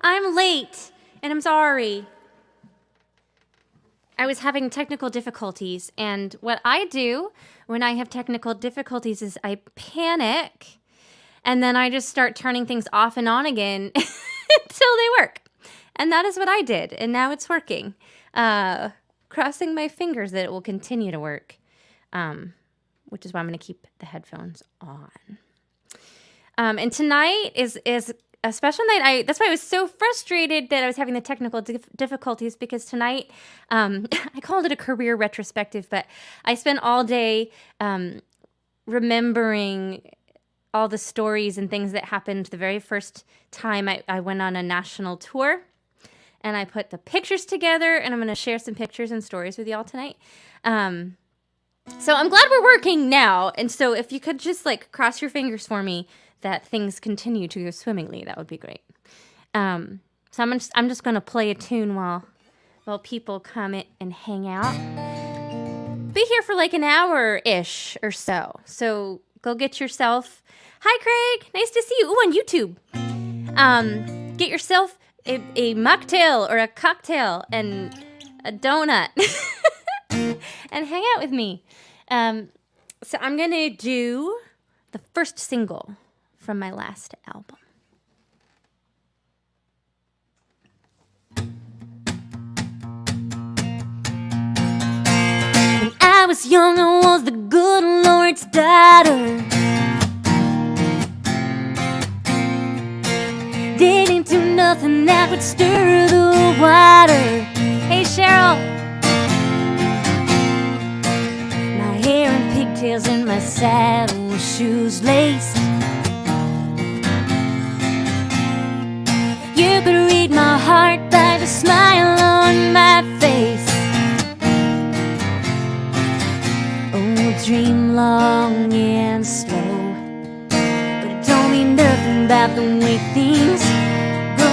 I'm late, and I'm sorry. I was having technical difficulties, and what I do when I have technical difficulties is I panic, and then I just start turning things off and on again until they work. And that is what I did, and now it's working. Crossing my fingers that it will continue to work, which is why I'm going to keep the headphones on. And tonight is a special night. That's why I was so frustrated that I was having the technical difficulties, because tonight, I called it a career retrospective, but I spent all day remembering all the stories and things that happened the very first time I went on a national tour. And I put the pictures together, and I'm going to share some pictures and stories with y'all tonight. So I'm glad we're working now. And so if you could just cross your fingers for me that things continue to go swimmingly, that would be great. So I'm just going to play a tune while people come in and hang out. Be here for an hour-ish or so. So go get yourself... Hi, Craig. Nice to see you. Ooh, on YouTube. Get yourself a mocktail or a cocktail and a donut and hang out with me. So I'm going to do the first single from my last album. When I was young, I was the good Lord's daughter. Didn't do nothing that would stir the water. Hey, Cheryl. My hair in pigtails and my saddle shoes laced. You could read my heart by the smile on my face. Oh, dream long and slow, but it don't mean nothing about the way things go.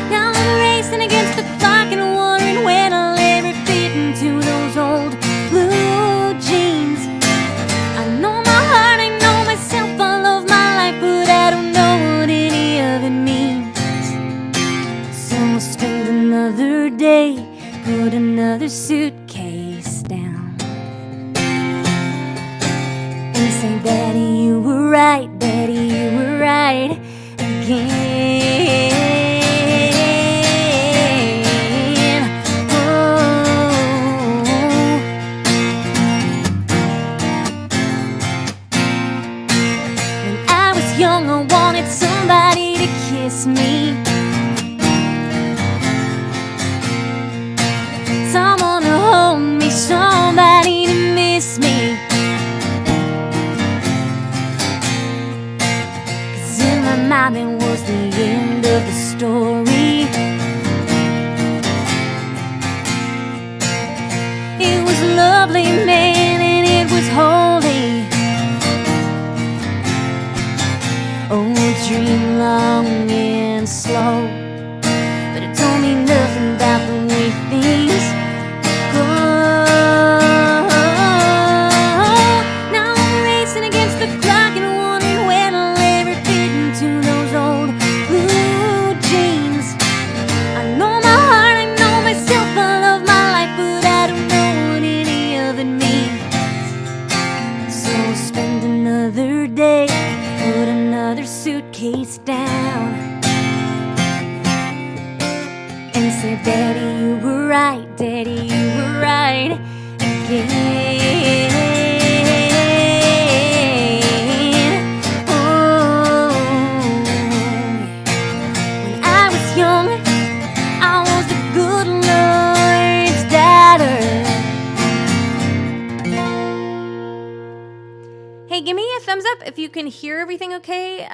Now I'm racing against the clock and wondering when I'll ever fit into those old blue jeans. I know my heart, I know myself, I love my life, but I don't know what any of it means. So I'll spend another day, put another suitcase down, and say, Daddy, you were right, Daddy, you were right again. Oh. When I was young, I wanted somebody to kiss me, someone to hold me, somebody to miss me. It was the end of the story. It was lovely, man, and it was holy. Oh, dream long and slow, but it don't mean nothing about the way things go. Now I'm racing against the clock and wondering when I'll ever fit into those old blue jeans. I know my heart, I know myself, I love my life, but I don't know what any of it means. So I'll spend another day, put another suitcase down, and say, Daddy, you were right, Daddy, you were right again. Oh, when I was young, I was the good Lord's daughter. Hey, give me a thumbs up if you can hear everything okay,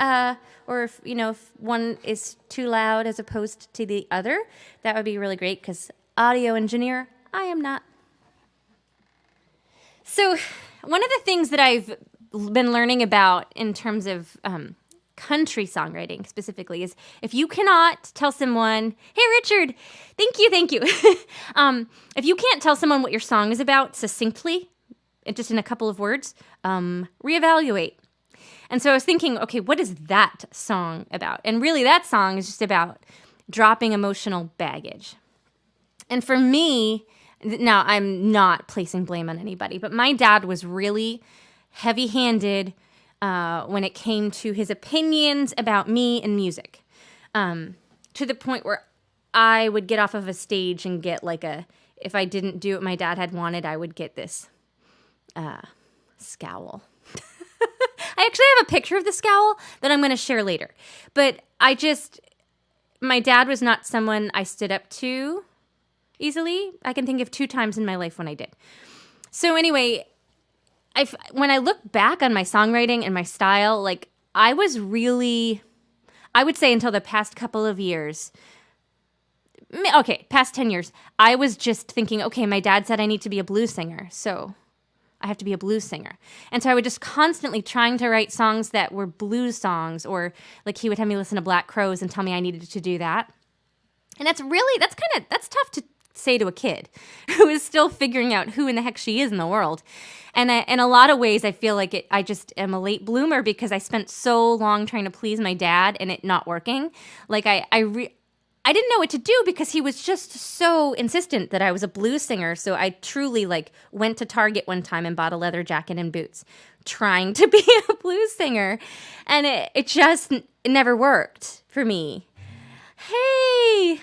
or if one is too loud as opposed to the other. That would be really great, because audio engineer, I am not. So one of the things that I've been learning about in terms of country songwriting specifically is if you cannot tell someone, hey, Richard, thank you. If you can't tell someone what your song is about succinctly, just in a couple of words, reevaluate. And so I was thinking, okay, what is that song about? And really, that song is just about dropping emotional baggage. And for me, now I'm not placing blame on anybody, but my dad was really heavy-handed when it came to his opinions about me and music, to the point where I would get off of a stage and get like if I didn't do what my dad had wanted, I would get this scowl. I actually have a picture of the scowl that I'm going to share later. But my dad was not someone I stood up to easily. I can think of 2 times in my life when I did. So anyway, when I look back on my songwriting and my style, like I would say until the past couple of years, past 10 years, I was just thinking, okay, my dad said I need to be a blues singer, so I have to be a blues singer. And so I would just constantly trying to write songs that were blues songs, or like he would have me listen to Black Crowes and tell me I needed to do that. And that's tough to say to a kid who is still figuring out who in the heck she is in the world. And in a lot of ways, I feel like I just am a late bloomer because I spent so long trying to please my dad and it not working. Like I didn't know what to do because he was just so insistent that I was a blues singer. So I truly went to Target one time and bought a leather jacket and boots trying to be a blues singer. And it just never worked for me. Hey!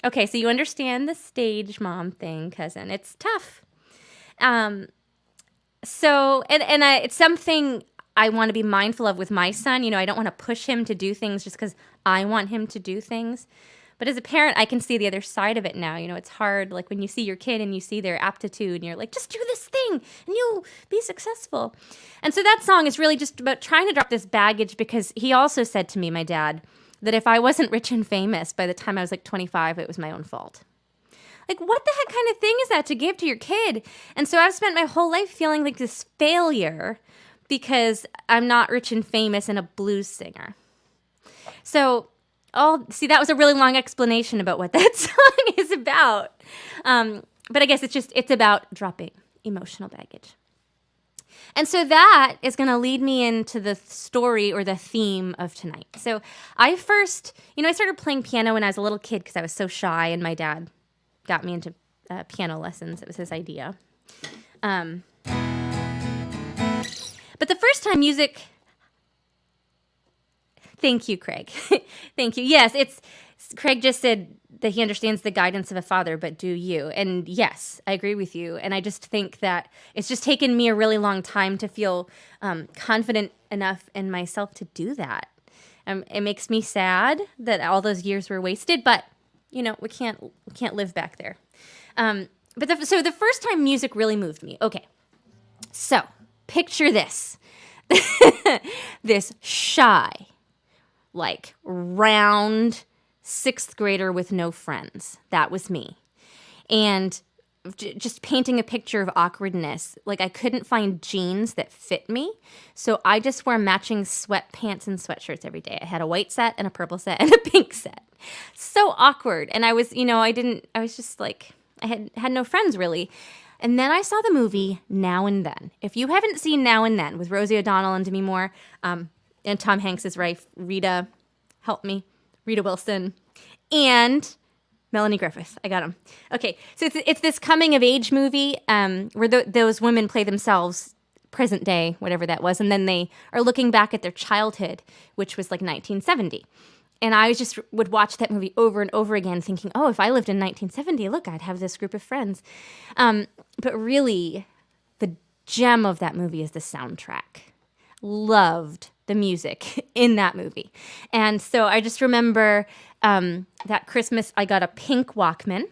Okay, so you understand the stage mom thing, cousin. It's tough. It's something I want to be mindful of with my son. I don't want to push him to do things just because I want him to do things. But as a parent, I can see the other side of it now. It's hard, like when you see your kid and you see their aptitude and you're like, just do this thing and you'll be successful. And so that song is really just about trying to drop this baggage, because he also said to me, my dad, that if I wasn't rich and famous by the time I was 25, it was my own fault. Like, what the heck kind of thing is that to give to your kid? And so I've spent my whole life feeling like this failure because I'm not rich and famous and a blues singer. So, that was a really long explanation about what that song is about. But I guess it's about dropping emotional baggage. And so that is going to lead me into the story or the theme of tonight. So I started playing piano when I was a little kid because I was so shy, and my dad got me into piano lessons. It was his idea. But the first time music... Thank you, Craig. Thank you. Yes, Craig just said that he understands the guidance of a father, but do you? And yes, I agree with you. And I just think that it's just taken me a really long time to feel confident enough in myself to do that. It makes me sad that all those years were wasted, but we can't live back there. So the first time music really moved me. Okay, so picture this, this shy, round 6th grader with no friends. That was me. And just painting a picture of awkwardness. I couldn't find jeans that fit me. So I just wore matching sweatpants and sweatshirts every day. I had a white set and a purple set and a pink set. So awkward. And I was, I had no friends really. And then I saw the movie Now and Then. If you haven't seen Now and Then with Rosie O'Donnell and Demi Moore, and Tom Hanks' wife, Rita Wilson, and Melanie Griffith. I got them. Okay, so it's this coming-of-age movie where those women play themselves, present day, whatever that was, and then they are looking back at their childhood, which was 1970. And I would watch that movie over and over again thinking, oh, if I lived in 1970, look, I'd have this group of friends. But really, the gem of that movie is the soundtrack. Loved the music in that movie. And so I just remember that Christmas I got a pink Walkman.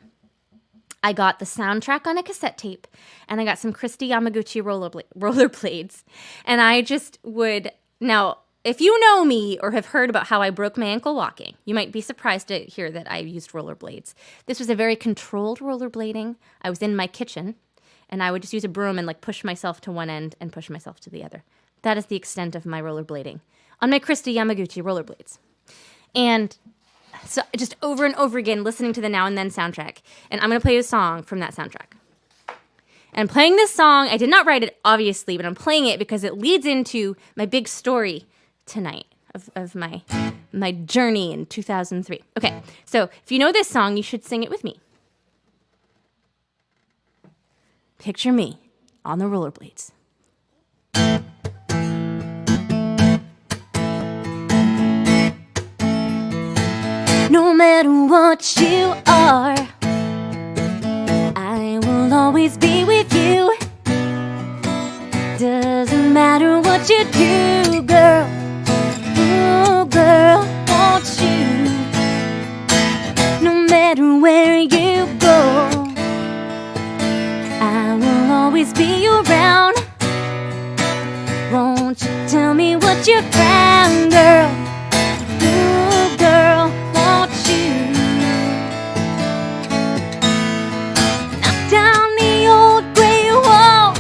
I got the soundtrack on a cassette tape, and I got some Christy Yamaguchi rollerblades. And I just would... Now, if you know me or have heard about how I broke my ankle walking, you might be surprised to hear that I used rollerblades. This was a very controlled rollerblading. I was in my kitchen, and I would just use a broom and push myself to one end and push myself to the other. That is the extent of my rollerblading on my Christy Yamaguchi rollerblades. And so just over and over again, listening to the Now and Then soundtrack. And I'm going to play you a song from that soundtrack. And I'm playing this song. I did not write it, obviously, but I'm playing it because it leads into my big story tonight of my journey in 2003. Okay, so if you know this song, you should sing it with me. Picture me on the rollerblades. No matter what you are, I will always be with you. Doesn't matter what you do, girl. Oh, girl, won't you? No matter where you go, I will always be around. Won't you tell me what you found, girl? Oh, girl, won't you? Knock down the old gray wall,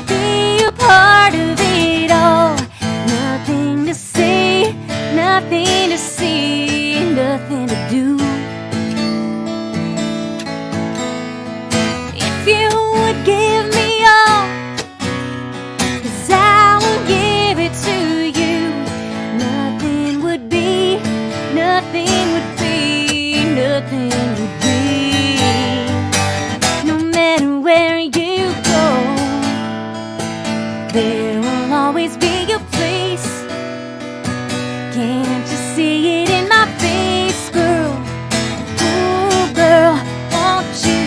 be a part of it all. Nothing to say, nothing to see, nothing to do. If you would give me all, 'cause I will give it to you. Nothing would be, nothing would be, nothing would be. No matter where you go, there will always be a place. Can't you see it in my face, girl? Oh, girl, won't you?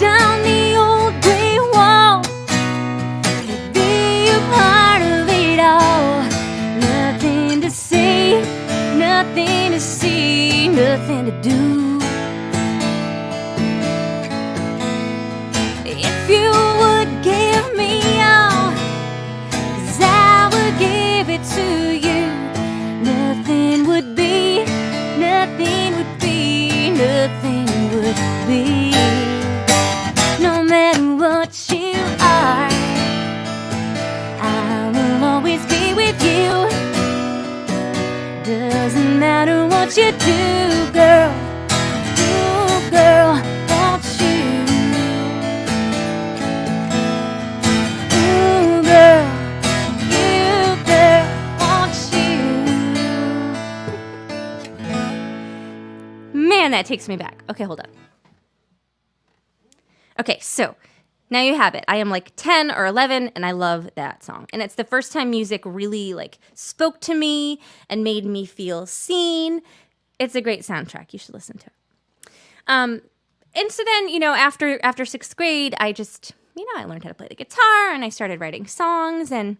Down the old gray wall, be a part of it all. Nothing to say, nothing to see, nothing to do. If you would give me all, 'cause I would give it to you. Nothing would be, nothing would be, nothing would be. No matter what you are, I will always be with you. Doesn't matter what you do, girl. Ooh, girl, won't you? Ooh, girl, you, girl, won't you? Man, that takes me back. Okay, hold on. Okay, so now you have it. I am like 10 or 11 and I love that song. And it's the first time music really like spoke to me and made me feel seen. It's a great soundtrack. You should listen to it. And so then, after 6th grade, I just, I learned how to play the guitar and I started writing songs. And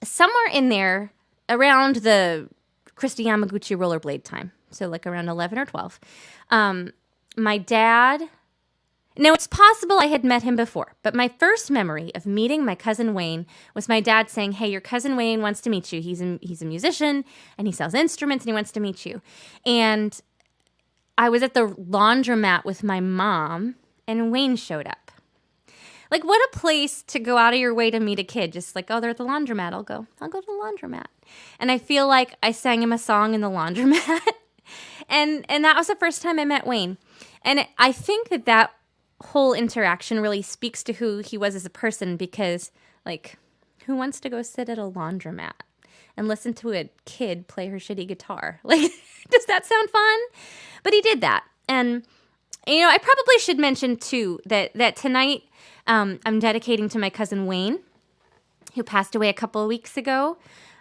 somewhere in there, around the Christy Yamaguchi rollerblade time, so like around 11 or 12, my dad... Now, it's possible I had met him before, but my first memory of meeting my cousin Wayne was my dad saying, "Hey, your cousin Wayne wants to meet you. He's a musician, and he sells instruments, and he wants to meet you." And I was at the laundromat with my mom, and Wayne showed up. Like, what a place to go out of your way to meet a kid. Just like, oh, they're at the laundromat. I'll go to the laundromat. And I feel like I sang him a song in the laundromat. and that was the first time I met Wayne. And I think that whole interaction really speaks to who he was as a person, because, like, who wants to go sit at a laundromat and listen to a kid play her shitty guitar? Like, does that sound fun? But he did that. And, I probably should mention, too, that tonight I'm dedicating to my cousin Wayne, who passed away a couple of weeks ago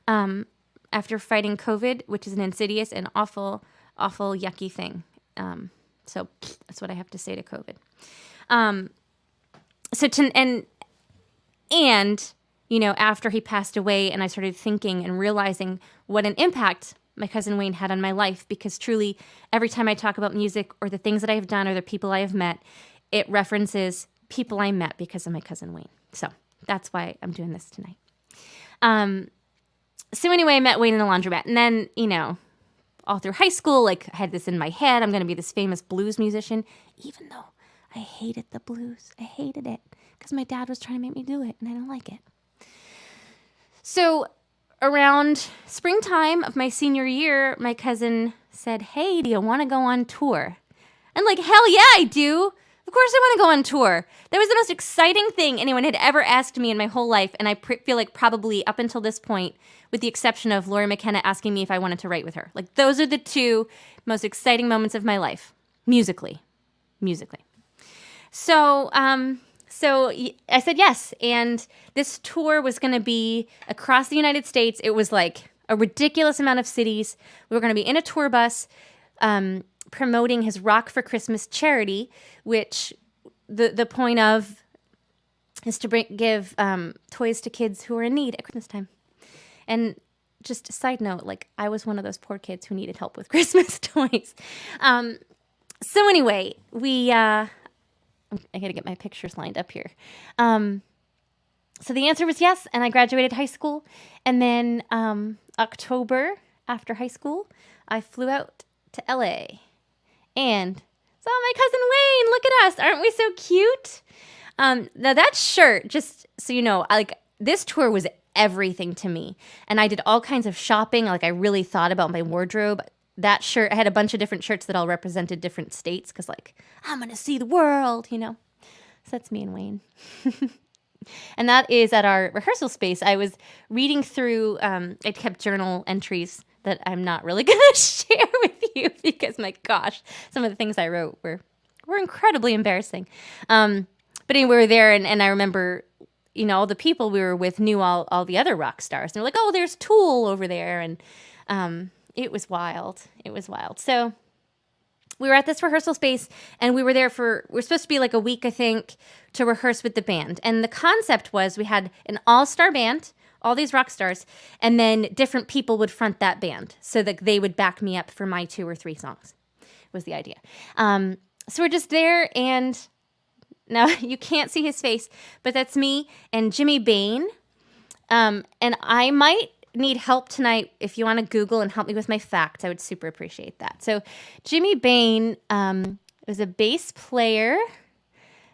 after fighting COVID, which is an insidious and awful, awful, yucky thing. So that's what I have to say to COVID. After he passed away and I started thinking and realizing what an impact my cousin Wayne had on my life, because truly every time I talk about music or the things that I have done or the people I have met, it references people I met because of my cousin Wayne. So that's why I'm doing this tonight. So anyway, I met Wayne in the laundromat, and then, all through high school. Like, I had this in my head. I'm going to be this famous blues musician, even though I hated the blues. I hated it because my dad was trying to make me do it, and I don't like it. So around springtime of my senior year, my cousin said, hey, do you want to go on tour? And like, hell yeah, I do. Of course I want to go on tour. That was the most exciting thing anyone had ever asked me in my whole life, and I feel like probably up until this point, with the exception of Lori McKenna asking me if I wanted to write with her. Like, those are the two most exciting moments of my life, musically. So I said yes, and this tour was going to be across the United States. It was like a ridiculous amount of cities. We were going to be in a tour bus, promoting his Rock for Christmas charity, which the point of is to give toys to kids who are in need at Christmas time. And just a side note, like, I was one of those poor kids who needed help with Christmas toys. So anyway, I got to get my pictures lined up here. So the answer was yes, and I graduated high school. And then October, after high school, I flew out to LA and saw my cousin Wayne. Look at us. Aren't we so cute? Now that shirt, just so you know, this tour was everything to me. And I did all kinds of shopping. Like, I really thought about my wardrobe. That shirt, I had a bunch of different shirts that all represented different states because, like, I'm going to see the world, you know. So that's me and Wayne. And that is at our rehearsal space. I was reading through, I kept journal entries that I'm not really going to share with you because, my gosh, some of the things I wrote were incredibly embarrassing. But anyway, we were there, and I remember, you know, all the people we were with knew all the other rock stars. They're like, oh, there's Tool over there, and it was wild. It was wild. So we were at this rehearsal space, and we were there we're supposed to be like a week, I think, to rehearse with the band. And the concept was we had an all-star band, all these rock stars, and then different people would front that band so that they would back me up for my 2 or 3 songs, was the idea. So we're just there, and now you can't see his face, but that's me and Jimmy Bain. And I might need help tonight. If you want to Google and help me with my facts, I would super appreciate that. So Jimmy Bain was a bass player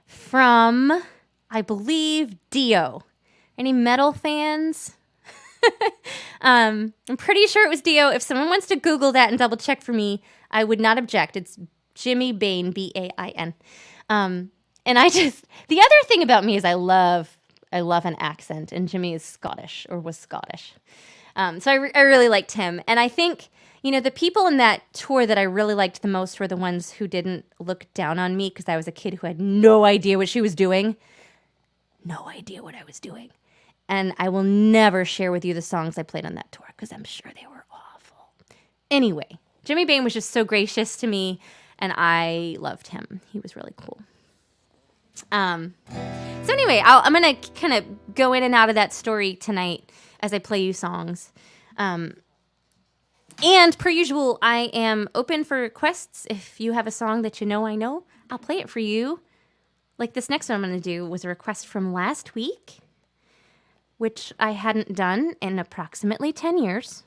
from, I believe, Dio. Any metal fans? I'm pretty sure it was Dio. If someone wants to Google that and double check for me, I would not object. It's Jimmy Bain, Bain. And the other thing about me is I love an accent, and Jimmy is Scottish, or was Scottish. So I really liked him. And I think, you know, the people in that tour that I really liked the most were the ones who didn't look down on me because I was a kid who had no idea what she was doing. No idea what I was doing. And I will never share with you the songs I played on that tour because I'm sure they were awful. Anyway, Jimmy Bain was just so gracious to me, and I loved him. He was really cool. So anyway, I'm going to kind of go in and out of that story tonight as I play you songs. And per usual, I am open for requests. If you have a song that you know I know, I'll play it for you. Like this next one I'm going to do was a request from last week, which I hadn't done in approximately 10 years.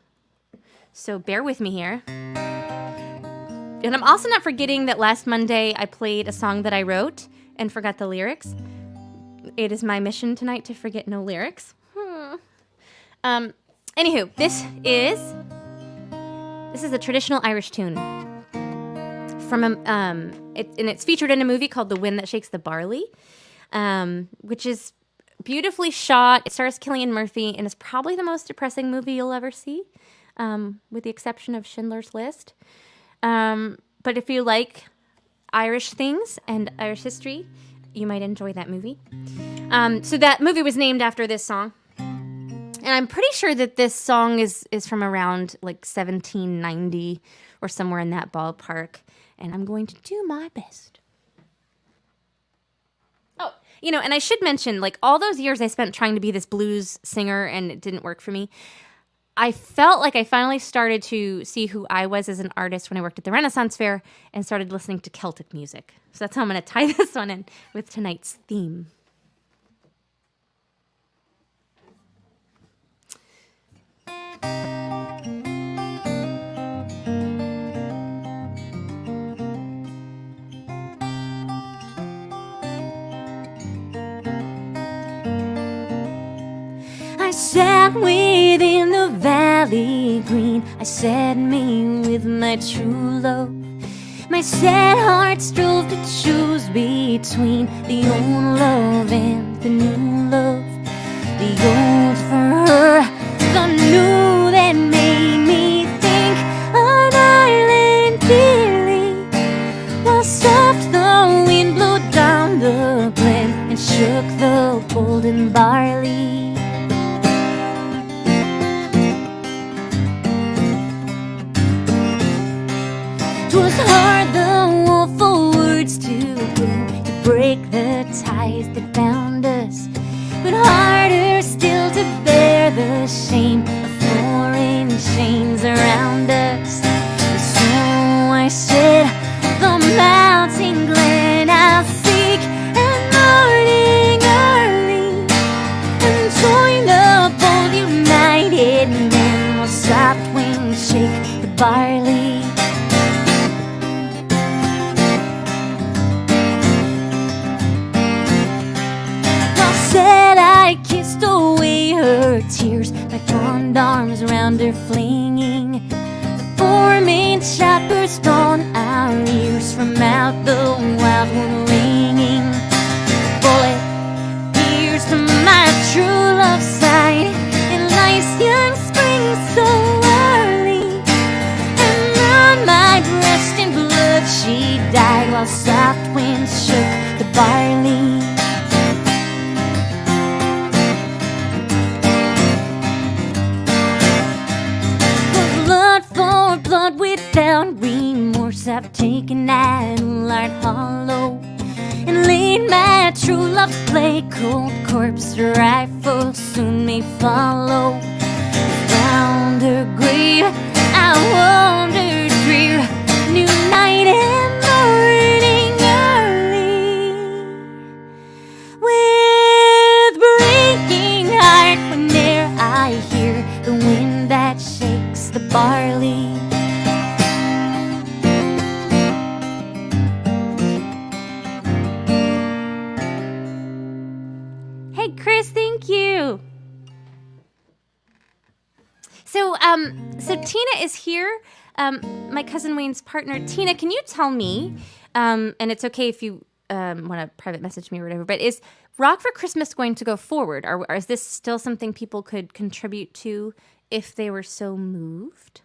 So bear with me here. And I'm also not forgetting that last Monday I played a song that I wrote and forgot the lyrics. It is my mission tonight to forget no lyrics. Anywho, this is a traditional Irish tune from it's featured in a movie called The Wind That Shakes the Barley, which is beautifully shot. It stars Cillian Murphy and is probably the most depressing movie you'll ever see, with the exception of Schindler's List. But if you like Irish things and Irish history, you might enjoy that movie. So that movie was named after this song. And I'm pretty sure that this song is from around like 1790 or somewhere in that ballpark. And I'm going to do my best. Oh, you know, and I should mention, like, all those years I spent trying to be this blues singer and it didn't work for me. I felt like I finally started to see who I was as an artist when I worked at the Renaissance Fair and started listening to Celtic music. So that's how I'm going to tie this one in with tonight's theme. out within the valley green, I sat me with my true love. My sad heart strove to choose between the old love and the new love. The old for her, the new that made me think an island feeling. While soft the wind blew down the glen and shook the golden barley. 'Twas hard the woeful words to break the ties that bound us, but harder still to bear the shame of foreign chains around us. And so I said, the mountain glen I'll seek at morning early, and join the bold united men while soft winds shake the barley. Said I kissed away her tears, my fond arms round her flinging. The four-maned shot burst on our ears, from out the wild one ringing. The bullet pierced my true love's side in life's young spring so early, and on my breast in blood she died, while soft winds shook the barley. For blood without remorse, I've taken that light hollow and laid my true love play cold corpse. Her rifle soon may follow. Round her grave I wandered drear, new night and morning early, with breaking heart whene'er I hear the wind that shakes the barley. Hey Chris, thank you. So Tina is here, my cousin Wayne's partner. Tina, can you tell me, and it's okay if you want to private message me or whatever, but is Rock for Christmas going to go forward? Or is this still something people could contribute to if they were so moved?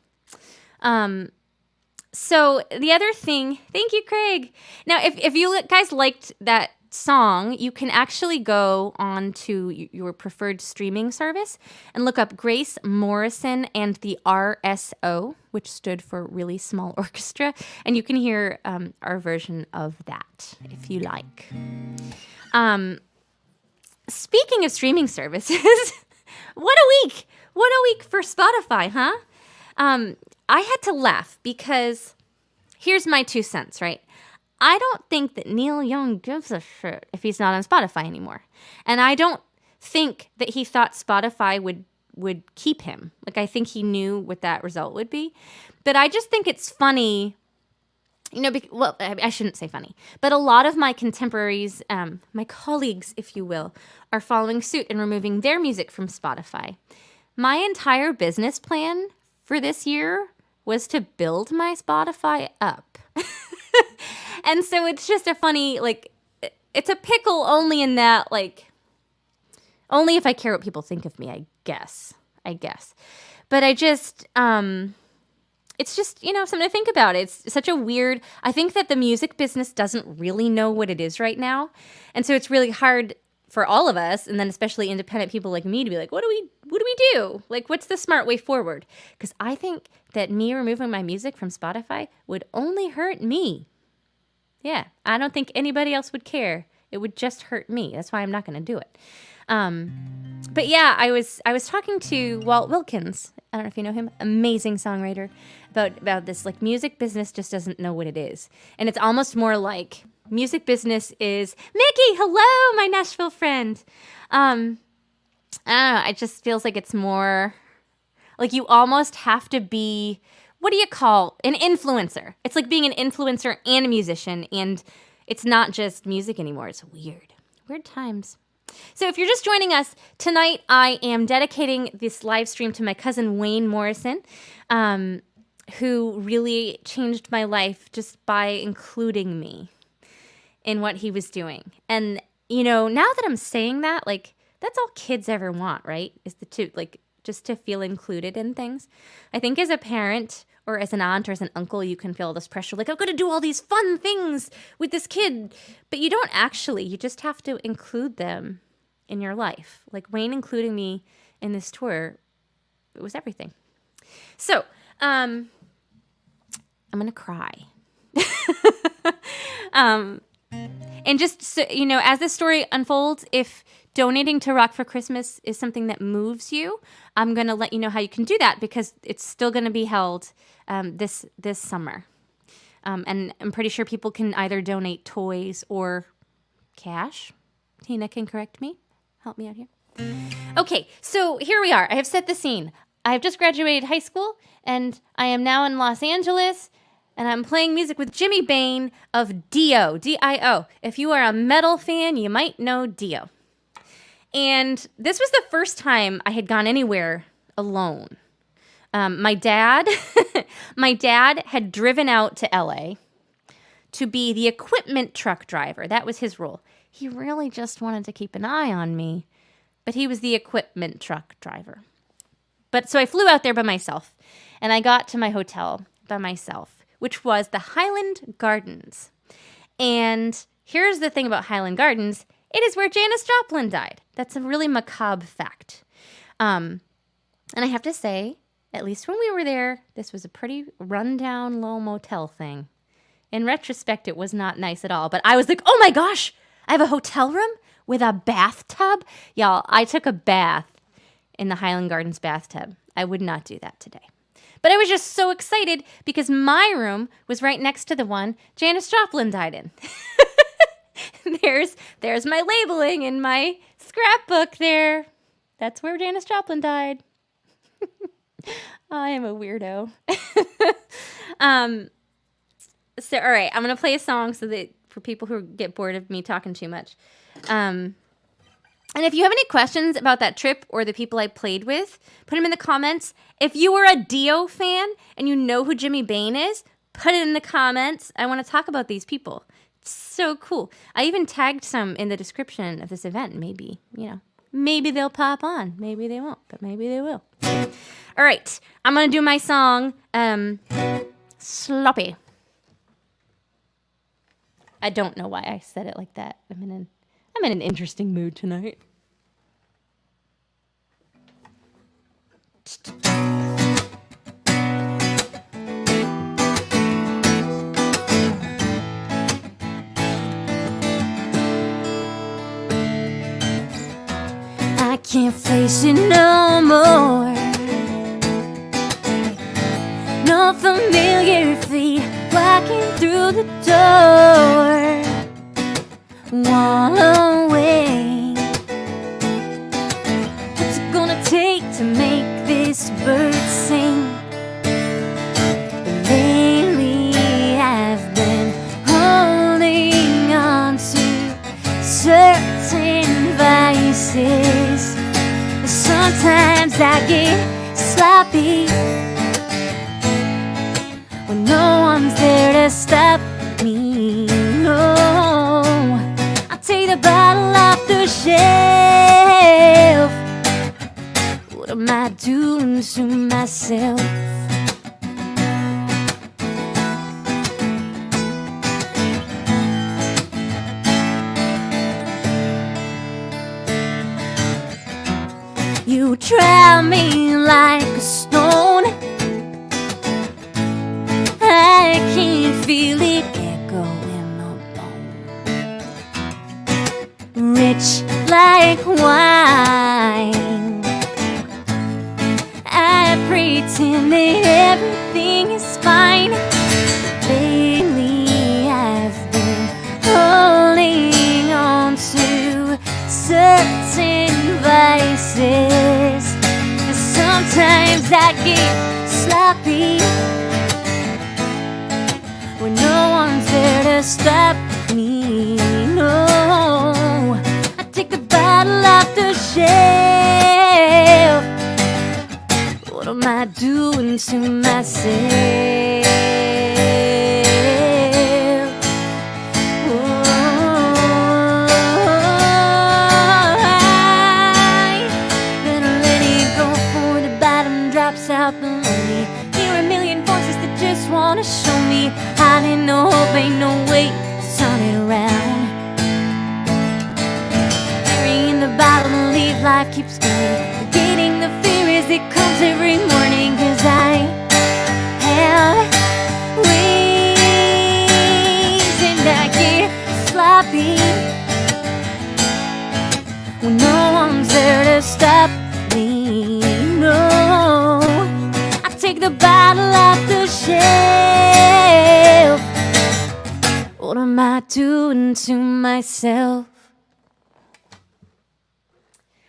So the other thing, thank you, Craig. Now, if you guys liked that song, you can actually go on to your preferred streaming service and look up Grace Morrison and the RSO, which stood for Really Small Orchestra, and you can hear our version of that if you like. Speaking of streaming services, what a week! What a week for Spotify, huh? I had to laugh because here's my 2 cents, right? I don't think that Neil Young gives a shit if he's not on Spotify anymore. And I don't think that he thought Spotify would keep him. Like, I think he knew what that result would be. But I just think it's funny, well, I shouldn't say funny, but a lot of my contemporaries, my colleagues, if you will, are following suit and removing their music from Spotify. My entire business plan for this year was to build my Spotify up. And so it's just a funny, it's a pickle only in that, only if I care what people think of me, I guess. But I just, it's just, something to think about. It's such a weird, I think that the music business doesn't really know what it is right now. And so it's really hard for all of us, and then especially independent people like me, to be like, what do we do? What's the smart way forward? Because I think that me removing my music from Spotify would only hurt me. Yeah, I don't think anybody else would care. It would just hurt me. That's why I'm not going to do it. But yeah, I was talking to Walt Wilkins. I don't know if you know him. Amazing songwriter. About this, music business just doesn't know what it is. And it's almost more like music business is, Mickey, hello, my Nashville friend. I don't know, it just feels like it's more, you almost have to be, what do you call, an influencer. It's like being an influencer and a musician, and it's not just music anymore. It's weird times. So if you're just joining us, tonight I am dedicating this live stream to my cousin Wayne Morrison, who really changed my life just by including me in what he was doing. And, now that I'm saying that, like, that's all kids ever want, right? Is just to feel included in things. I think as a parent or as an aunt or as an uncle, you can feel this pressure, like, I'm going to do all these fun things with this kid. But you don't actually. You just have to include them in your life. Like Wayne including me in this tour, it was everything. So, I'm going to cry. And just so, as this story unfolds, if donating to Rock for Christmas is something that moves you, I'm going to let you know how you can do that, because it's still going to be held this summer. And I'm pretty sure people can either donate toys or cash. Tina can correct me. Help me out here. Okay, so here we are. I have set the scene. I have just graduated high school, and I am now in Los Angeles, and I'm playing music with Jimmy Bain of Dio, D-I-O. If you are a metal fan, you might know Dio. And this was the first time I had gone anywhere alone. My dad had driven out to LA to be the equipment truck driver. That was his role. He really just wanted to keep an eye on me, but he was the equipment truck driver. But so I flew out there by myself, and I got to my hotel by myself, which was the Highland Gardens. And here's the thing about Highland Gardens. It is where Janis Joplin died. That's a really macabre fact. And I have to say, at least when we were there, this was a pretty rundown, low motel thing. In retrospect, it was not nice at all. But I was like, oh my gosh, I have a hotel room with a bathtub? Y'all, I took a bath in the Highland Gardens bathtub. I would not do that today. But I was just so excited because my room was right next to the one Janis Joplin died in. There's my labeling in my scrapbook there. That's where Janis Joplin died. I am a weirdo. So, all right, I'm going to play a song so that for people who get bored of me talking too much. And if you have any questions about that trip or the people I played with, put them in the comments. If you were a Dio fan and you know who Jimmy Bain is, put it in the comments. I want to talk about these people. It's so cool. I even tagged some in the description of this event. Maybe, maybe they'll pop on. Maybe they won't, but maybe they will. All right, I'm going to do my song, Sloppy. I don't know why I said it like that. I'm in an interesting mood tonight. I can't face it no more. No familiar feet walking through the door. One away. What's it gonna take to make this bird sing? Lately I've been holding on to certain vices. Sometimes I get sloppy when no one's there to stop me. No, I'll take the bottle off the shelf. What am I doing to myself? You try me like a stone. I can feel it echo in my bone. Rich like wine, I pretend that everything is fine. Lately I've been holding on to certain vices. And sometimes I get sloppy when no one's there to stop me. No, I take the bottle I doing to myself? Out below me, hear a million voices that just wanna show me I ain't no hope, ain't no way to turn it around. Burying the bottle, believe life keeps going, forgetting the fear as it comes every morning. 'Cause I have wings and I get sloppy when no one's there to stop me. No, take the bottle off the shelf. What am I doing to myself?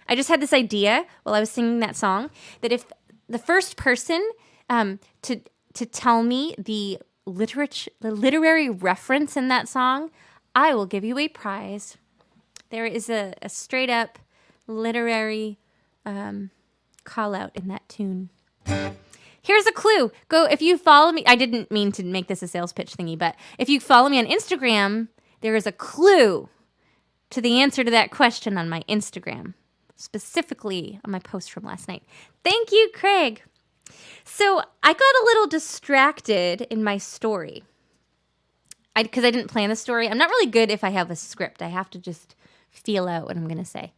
I just had this idea while I was singing that song that if the first person to tell me the literary reference in that song, I will give you a prize. There is a straight up literary call out in that tune. Here's a clue. Go, if you follow me, I didn't mean to make this a sales pitch thingy, but if you follow me on Instagram, there is a clue to the answer to that question on my Instagram, specifically on my post from last night. Thank you, Craig. So I got a little distracted in my story because I didn't plan the story. I'm not really good if I have a script. I have to just feel out what I'm going to say.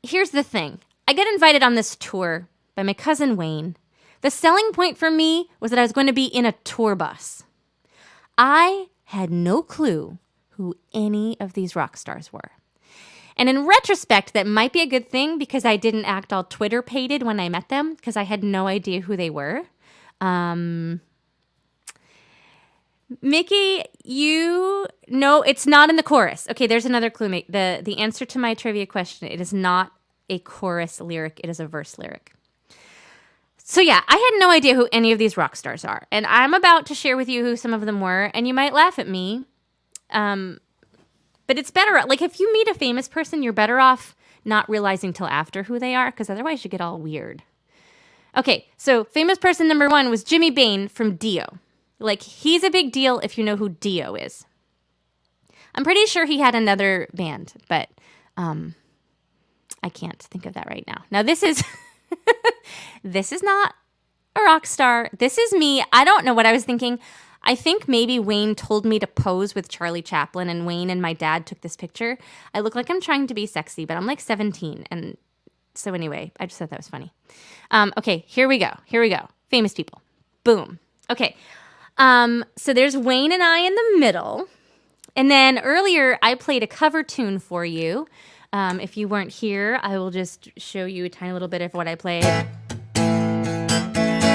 Here's the thing. I got invited on this tour by my cousin Wayne. The selling point for me was that I was going to be in a tour bus. I had no clue who any of these rock stars were. And in retrospect, that might be a good thing because I didn't act all Twitter-pated when I met them because I had no idea who they were. Mickey, you know it's not in the chorus. Okay, there's another clue. The answer to my trivia question, it is not a chorus lyric. It is a verse lyric. So yeah, I had no idea who any of these rock stars are. And I'm about to share with you who some of them were, and you might laugh at me. But it's better, like if you meet a famous person, you're better off not realizing till after who they are, because otherwise you get all weird. Okay, so famous person number 1 was Jimmy Bain from Dio. Like, he's a big deal if you know who Dio is. I'm pretty sure he had another band, but I can't think of that right now. Now, this is... This is not a rock star. This is me. I don't know what I was thinking. I think maybe Wayne told me to pose with Charlie Chaplin, and Wayne and my dad took this picture. I look like I'm trying to be sexy, but I'm like 17. And so anyway, I just thought that was funny. Okay, here we go. Famous people. Boom. Okay. So there's Wayne and I in the middle. And then earlier I played a cover tune for you. If you weren't here, I will just show you a tiny little bit of what I played.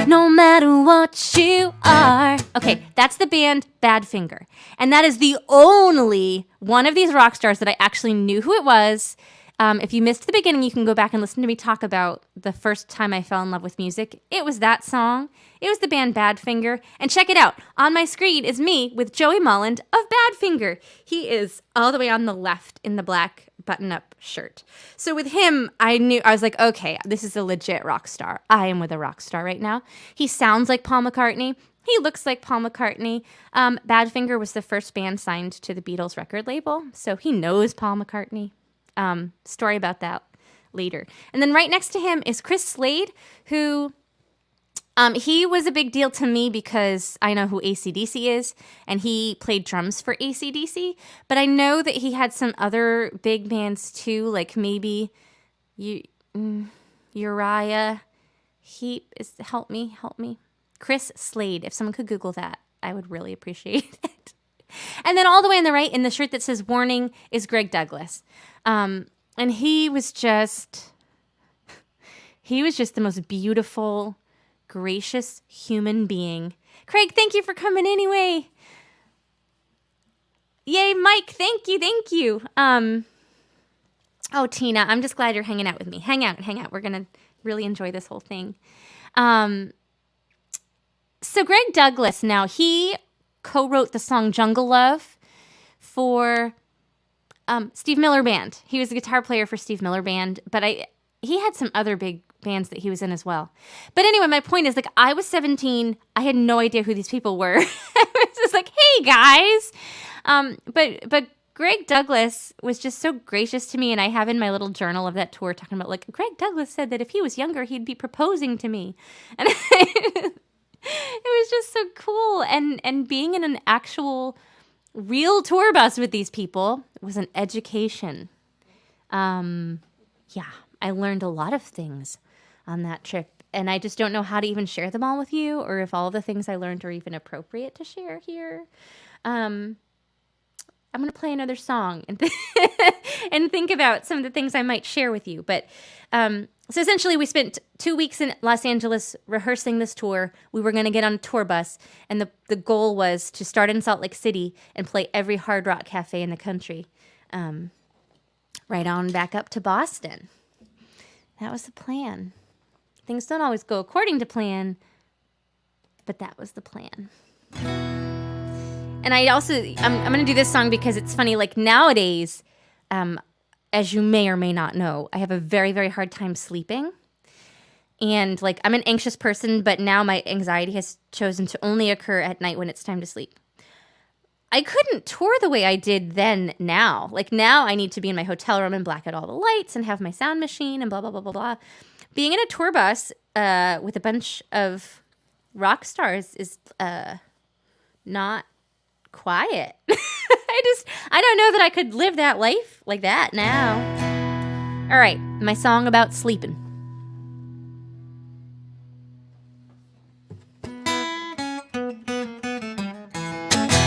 No matter what you are. Okay, that's the band Badfinger. And that is the only one of these rock stars that I actually knew who it was. If you missed the beginning, you can go back and listen to me talk about the first time I fell in love with music. It was that song. It was the band Badfinger. And check it out. On my screen is me with Joey Molland of Badfinger. He is all the way on the left in the black button-up shirt. So with him, I was like, okay, this is a legit rock star. I am with a rock star right now. He sounds like Paul McCartney. He looks like Paul McCartney. Badfinger was the first band signed to the Beatles record label, so he knows Paul McCartney. Story about that later. And then right next to him is Chris Slade, who he was a big deal to me because I know who AC/DC is, and he played drums for AC/DC, but I know that he had some other big bands too, like maybe Uriah Heep. Help me. Chris Slade. If someone could Google that, I would really appreciate it. And then all the way on the right in the shirt that says Warning is Greg Douglas. And he was just the most beautiful, gracious human being. Craig, thank you for coming anyway. Yay, Mike, thank you. Oh, Tina, I'm just glad you're hanging out with me. Hang out. We're going to really enjoy this whole thing. So Greg Douglas, now he co-wrote the song Jungle Love for Steve Miller Band. He was the guitar player for Steve Miller Band, but he had some other big bands that he was in as well. But anyway, my point is, like, I was 17. I had no idea who these people were. I was just like, hey, guys. But Greg Douglas was just so gracious to me, and I have in my little journal of that tour talking about, like, Greg Douglas said that if he was younger, he'd be proposing to me. And it was just so cool. And being in an actual real tour bus with these people was an education. Yeah, I learned a lot of things on that trip, and I just don't know how to even share them all with you, or if all the things I learned are even appropriate to share here. I'm going to play another song and and think about some of the things I might share with you. But so essentially, we spent 2 weeks in Los Angeles rehearsing this tour. We were going to get on a tour bus, and the goal was to start in Salt Lake City and play every hard rock cafe in the country, right on back up to Boston. That was the plan. Things don't always go according to plan, but that was the plan. And I also, I'm going to do this song because it's funny. Like nowadays, as you may or may not know, I have a very, very hard time sleeping. And like, I'm an anxious person, but now my anxiety has chosen to only occur at night when it's time to sleep. I couldn't tour the way I did then now. Like now I need to be in my hotel room and black out all the lights and have my sound machine and blah, blah, blah, blah, blah. Being in a tour bus with a bunch of rock stars is not quiet. I don't know that I could live that life like that now. All right, my song about sleeping.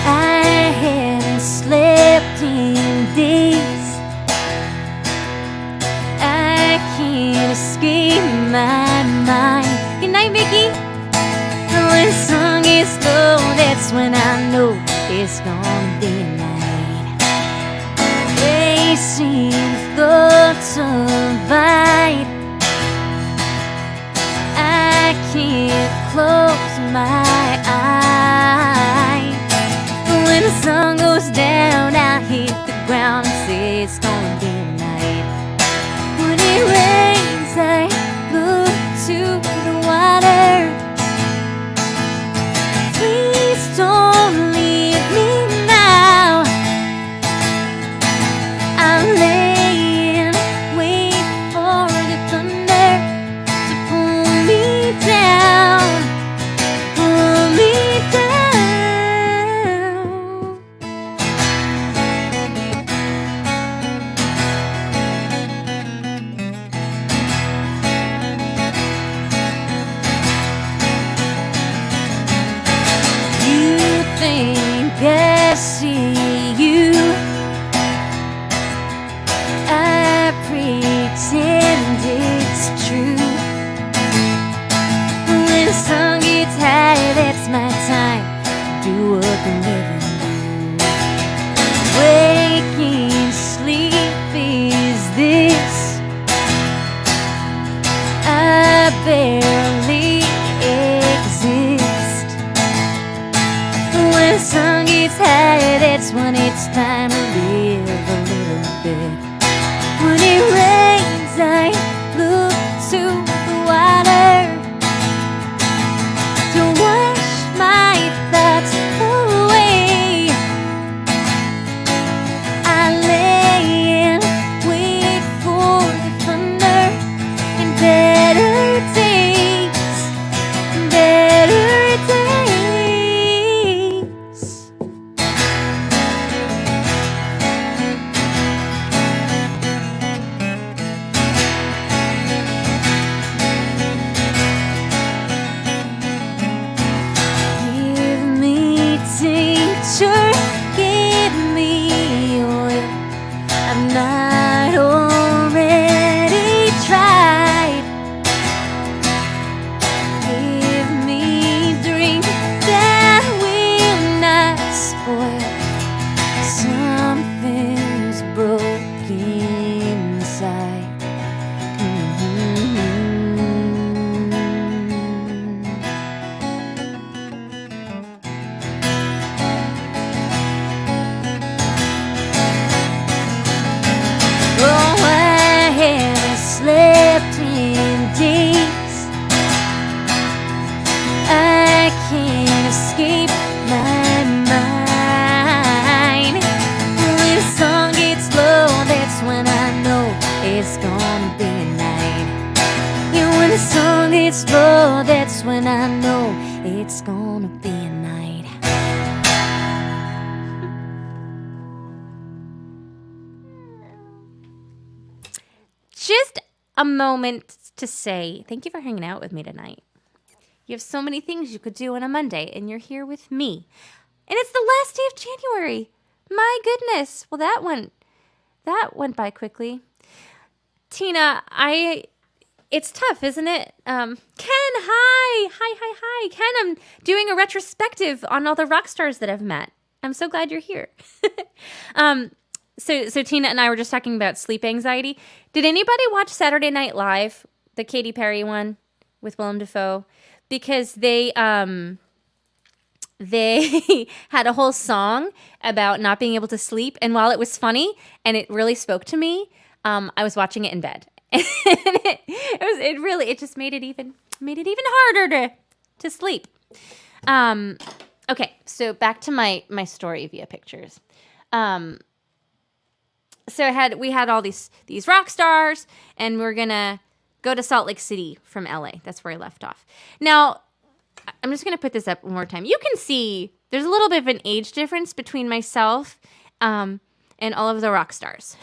I haven't slept in days. I can't escape my mind. Good night, Mickey. When the sun gets low, that's when I know it's gonna be a night. Racing thoughts abide. I can't close my eyes. When the sun goes down, I hit the ground and say it's gonna be a night. When it rains, I look to the water. Please don't leave me now. I'm laying, wait for the thunder to pull me down, pull me down. it's gonna be a night. Yeah, when the sun gets low, that's when I know it's gonna be a night. Just a moment to say thank you for hanging out with me tonight. You have so many things you could do on a Monday, and you're here with me. And it's the last day of January. My goodness. Well, that went by quickly. Tina, it's tough, isn't it? Ken, hi. Ken, I'm doing a retrospective on all the rock stars that I've met. I'm so glad you're here. So Tina and I were just talking about sleep anxiety. Did anybody watch Saturday Night Live, the Katy Perry one with Willem Dafoe? Because they had a whole song about not being able to sleep, and while it was funny and it really spoke to me, I was watching it in bed, and it just made it even harder to sleep. Okay, so back to my story via pictures. So we had all these rock stars, and we're gonna go to Salt Lake City from LA. That's where I left off. Now, I'm just gonna put this up one more time. You can see there's a little bit of an age difference between myself and all of the rock stars.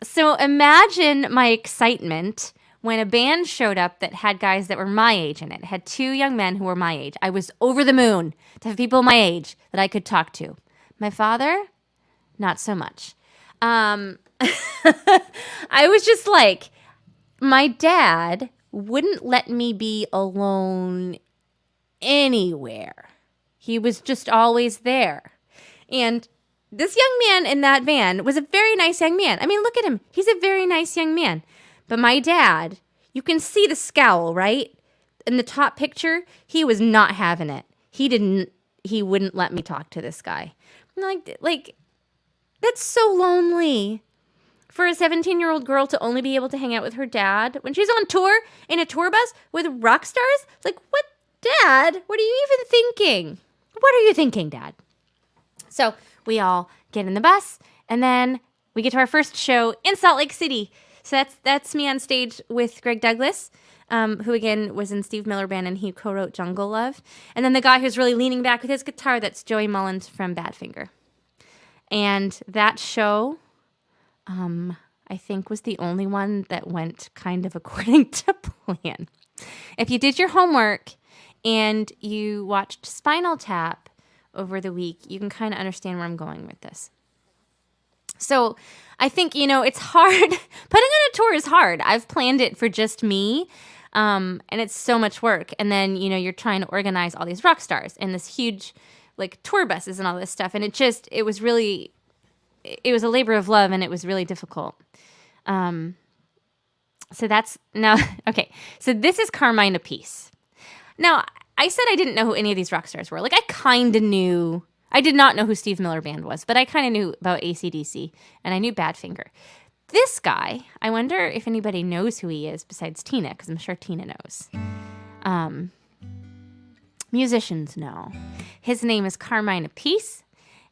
So imagine my excitement when a band showed up that had guys that were my age in it. It had two young men who were my age. I was over the moon to have people my age that I could talk to. My father, not so much. I was just like, my dad wouldn't let me be alone anywhere. He was just always there. And this young man in that van was a very nice young man. I mean, look at him. He's a very nice young man. But my dad, you can see the scowl, right? In the top picture, he was not having it. He wouldn't let me talk to this guy. Like, that's so lonely for a 17-year-old girl to only be able to hang out with her dad when she's on tour in a tour bus with rock stars. It's like, what, Dad? What are you even thinking? What are you thinking, Dad? So we all get in the bus, and then we get to our first show in Salt Lake City. So that's me on stage with Greg Douglas, who again was in Steve Miller Band, and he co-wrote Jungle Love. And then the guy who's really leaning back with his guitar, that's Joey Mullins from Badfinger. And that show, I think, was the only one that went kind of according to plan. If you did your homework and you watched Spinal Tap over the week, you can kind of understand where I'm going with this. So I think, it's hard. Putting on a tour is hard. I've planned it for just me, and it's so much work. And then, you're trying to organize all these rock stars and this huge, tour buses and all this stuff. And it was a labor of love, and it was really difficult. So that's now, okay. So this is Carmine Appice. Now, I said I didn't know who any of these rock stars were. I kind of knew. I did not know who Steve Miller Band was, but I kind of knew about AC/DC, and I knew Badfinger. This guy, I wonder if anybody knows who he is besides Tina, because I'm sure Tina knows. Musicians know. His name is Carmine Appice,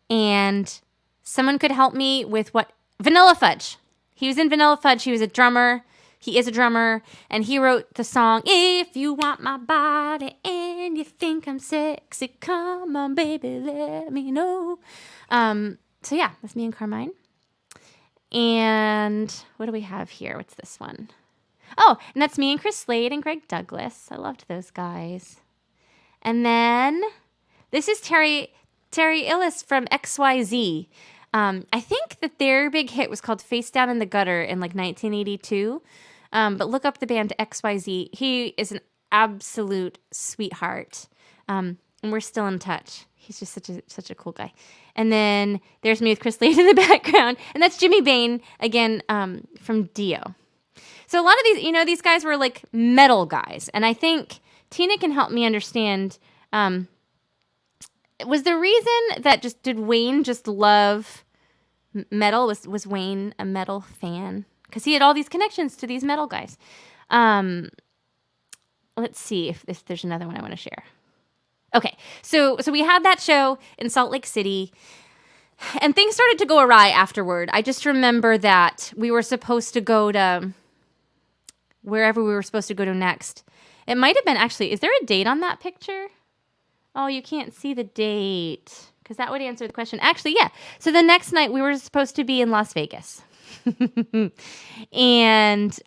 and someone could help me with what? Vanilla Fudge. He was in Vanilla Fudge. He was a drummer. He is a drummer, and he wrote the song, "If you want my body and you think I'm sexy, come on, baby, let me know." So yeah, that's me and Carmine. And what do we have here? What's this one? Oh, and that's me and Chris Slade and Greg Douglas. I loved those guys. And then this is Terry Illis from XYZ. I think that their big hit was called Face Down in the Gutter in 1982. But look up the band XYZ. He is an absolute sweetheart. And we're still in touch. He's just such a cool guy. And then there's me with Chris Slade in the background. And that's Jimmy Bain, again, from Dio. So a lot of these, these guys were metal guys. And I think Tina can help me understand, was the reason that did Wayne just love metal? Was Wayne a metal fan? Because he had all these connections to these metal guys. Let's see if there's another one I want to share. Okay, so we had that show in Salt Lake City, And things started to go awry afterward. I just remember that we were supposed to go to wherever we were supposed to go to next. It might have been actually, is there a date on that picture? Oh, you can't see the date because that would answer the question. Actually, yeah. So the next night we were supposed to be in Las Vegas. And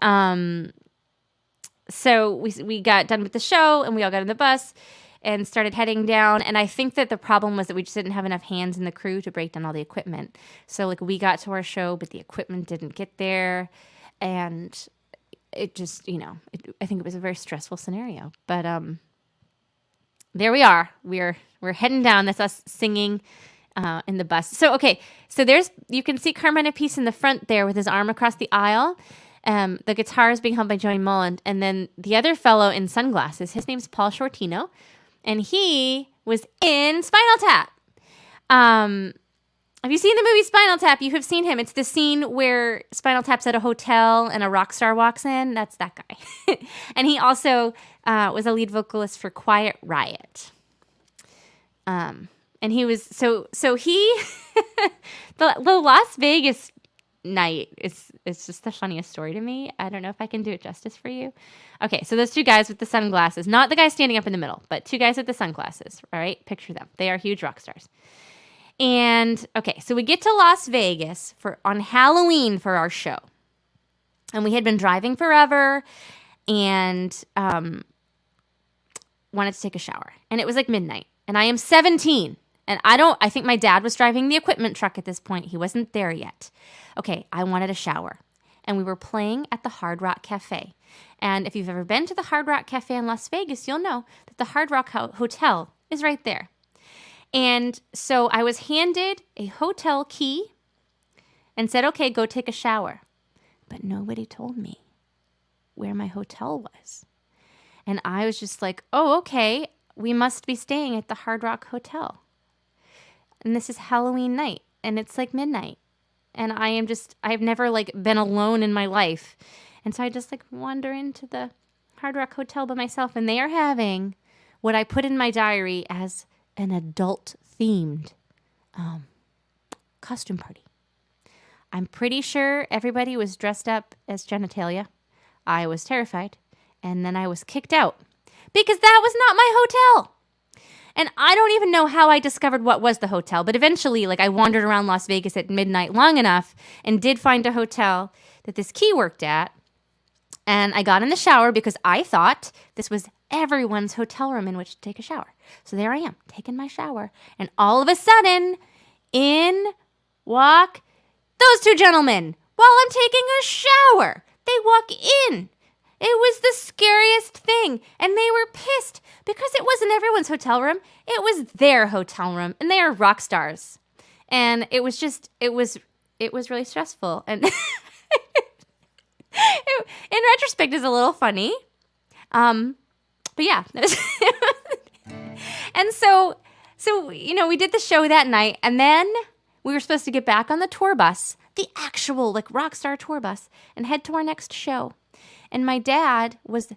so we got done with the show and we all got in the bus and started heading down. And I think that the problem was that we just didn't have enough hands in the crew to break down all the equipment. So like we got to our show, but the equipment didn't get there. And it just, I think it was a very stressful scenario. But there we are. We're heading down. That's us singing in the bus. So, okay. So you can see Carmine Appice in the front there with his arm across the aisle. The guitar is being held by Joey Mullen. And then the other fellow in sunglasses, his name's Paul Shortino. And he was in Spinal Tap. Have you seen the movie Spinal Tap? You have seen him. It's the scene where Spinal Tap's at a hotel and a rock star walks in. That's that guy. And he also was a lead vocalist for Quiet Riot. And he was so he the Las Vegas night it's just the funniest story to me. I don't know if I can do it justice for you. Okay, so those two guys with the sunglasses, not the guy standing up in the middle, but two guys with the sunglasses. All right, picture them. They are huge rock stars. And okay, so we get to Las Vegas on Halloween for our show. And we had been driving forever and wanted to take a shower. And it was like midnight. And I am 17. And I think my dad was driving the equipment truck at this point. He wasn't there yet. Okay, I wanted a shower. And we were playing at the Hard Rock Cafe. And if you've ever been to the Hard Rock Cafe in Las Vegas, you'll know that the Hard Rock Hotel is right there. And so I was handed a hotel key and said, okay, go take a shower. But nobody told me where my hotel was. And I was just like, oh, okay, we must be staying at the Hard Rock Hotel. And this is Halloween night, and it's like midnight. And I've never like been alone in my life. And so I just like wander into the Hard Rock Hotel by myself, and they are having what I put in my diary as an adult-themed costume party. I'm pretty sure everybody was dressed up as genitalia. I was terrified. And then I was kicked out because that was not my hotel. And I don't even know how I discovered what was the hotel. But eventually, like I wandered around Las Vegas at midnight long enough and did find a hotel that this key worked at. And I got in the shower because I thought this was everyone's hotel room in which to take a shower. So there I am, taking my shower. And all of a sudden, in walk those two gentlemen while I'm taking a shower. They walk in. It was the scariest thing. And they were pissed because it wasn't everyone's hotel room. It was their hotel room. And they are rock stars. And it was really stressful. And in retrospect, is a little funny. But yeah. And so, we did the show that night. And then we were supposed to get back on the tour bus, the actual like rock star tour bus, and head to our next show. And my dad was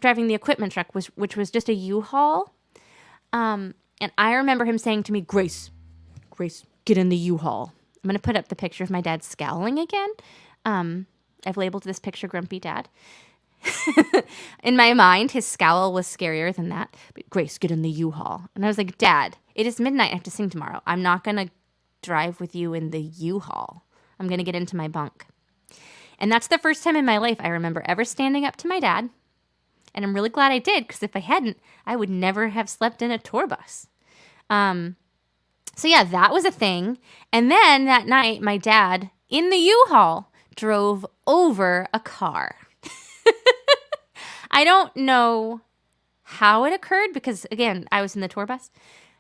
driving the equipment truck, which was just a U-Haul. And I remember him saying to me, Grace, get in the U-Haul. I'm going to put up the picture of my dad scowling again. I've labeled this picture Grumpy Dad. In my mind, his scowl was scarier than that. But Grace, get in the U-Haul. And I was like, Dad, it is midnight. I have to sing tomorrow. I'm not going to drive with you in the U-Haul. I'm going to get into my bunk. And that's the first time in my life I remember ever standing up to my dad. And I'm really glad I did, because if I hadn't, I would never have slept in a tour bus. So yeah, that was a thing. And then that night, my dad, in the U-Haul, drove over a car. I don't know how it occurred, because again, I was in the tour bus.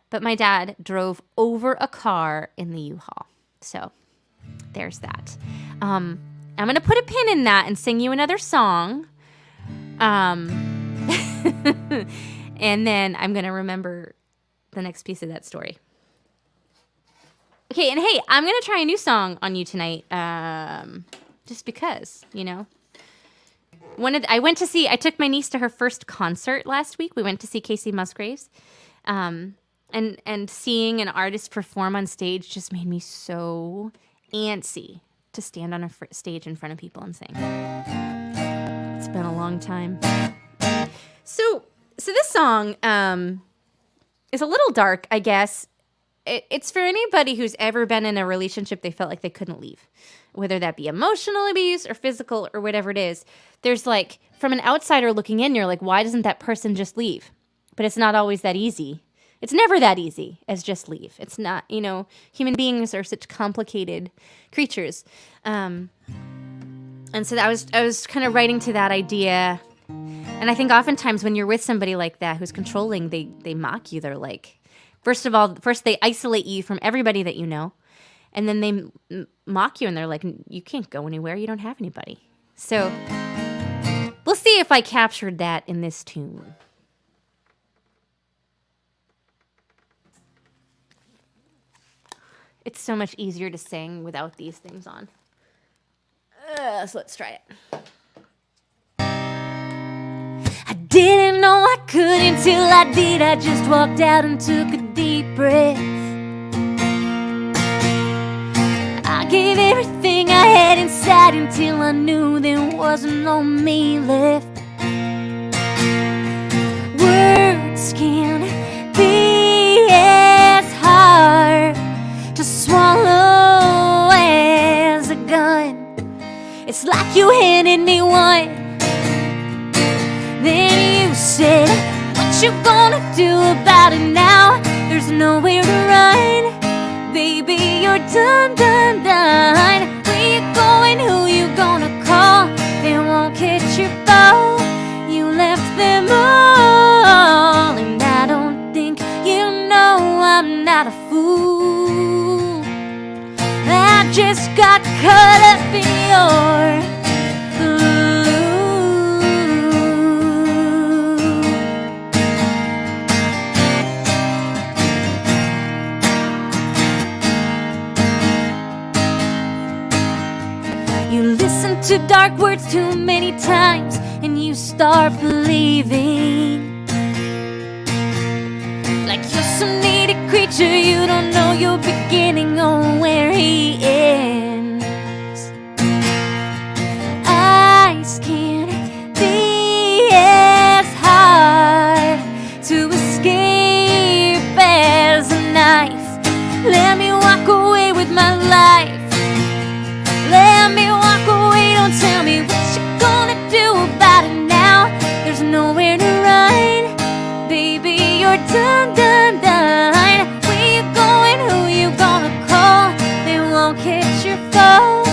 But my dad drove over a car in the U-Haul. So there's that. I'm going to put a pin in that and sing you another song. And then I'm going to remember the next piece of that story. Okay, and hey, I'm going to try a new song on you tonight. Just because, I took my niece to her first concert last week. We went to see Casey Musgraves. And And seeing an artist perform on stage just made me so antsy to stand on a stage in front of people and sing. It's been a long time. So this song is a little dark, I guess. It's for anybody who's ever been in a relationship they felt like they couldn't leave, whether that be emotional abuse or physical or whatever it is. There's like, from an outsider looking in, you're like, why doesn't that person just leave? But it's not always that easy. It's never that easy as just leave. It's not, human beings are such complicated creatures. And so I was kind of writing to that idea. And I think oftentimes when you're with somebody like that who's controlling, they mock you. They're like, first they isolate you from everybody that you know. And then they mock you and they're like, you can't go anywhere. You don't have anybody. So we'll see if I captured that in this tune. It's so much easier to sing without these things on. So let's try it. I didn't know I could until I did. I just walked out and took a deep breath. I gave everything I had inside until I knew there wasn't no me left. Words can be as hard to swallow as a gun. It's like you handed me one, then you said, what you gonna do about it now? There's nowhere to run, baby, you're done, done, done. Where you going, who you gonna call? They won't catch your fall. You left them all, and I don't think you know I'm not a fool. I just got caught up in your You listen to dark words too many times and you start believing like you're some needy creature. You don't know your beginning or where he ends. Eyes can be as hard to escape as a knife. Let me walk away with my life. Let me walk away, don't tell me what you're gonna do about it now. There's nowhere to run, baby, you're done, done, done. Where you going, who you gonna call? They won't catch your fall.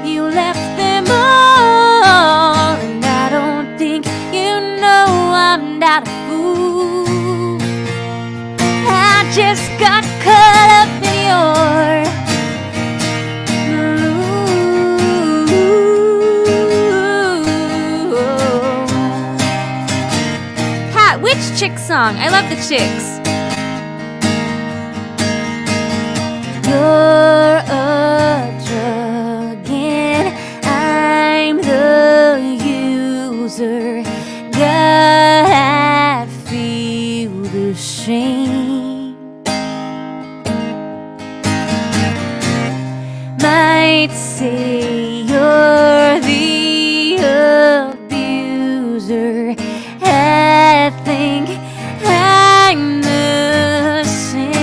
You left them all, and I don't think you know I'm not a fool. I just got caught up in your Chick song. I love the Chicks. You're a drug and I'm the user. God, I feel the shame. Might say you're the abuser. I think I'm the same.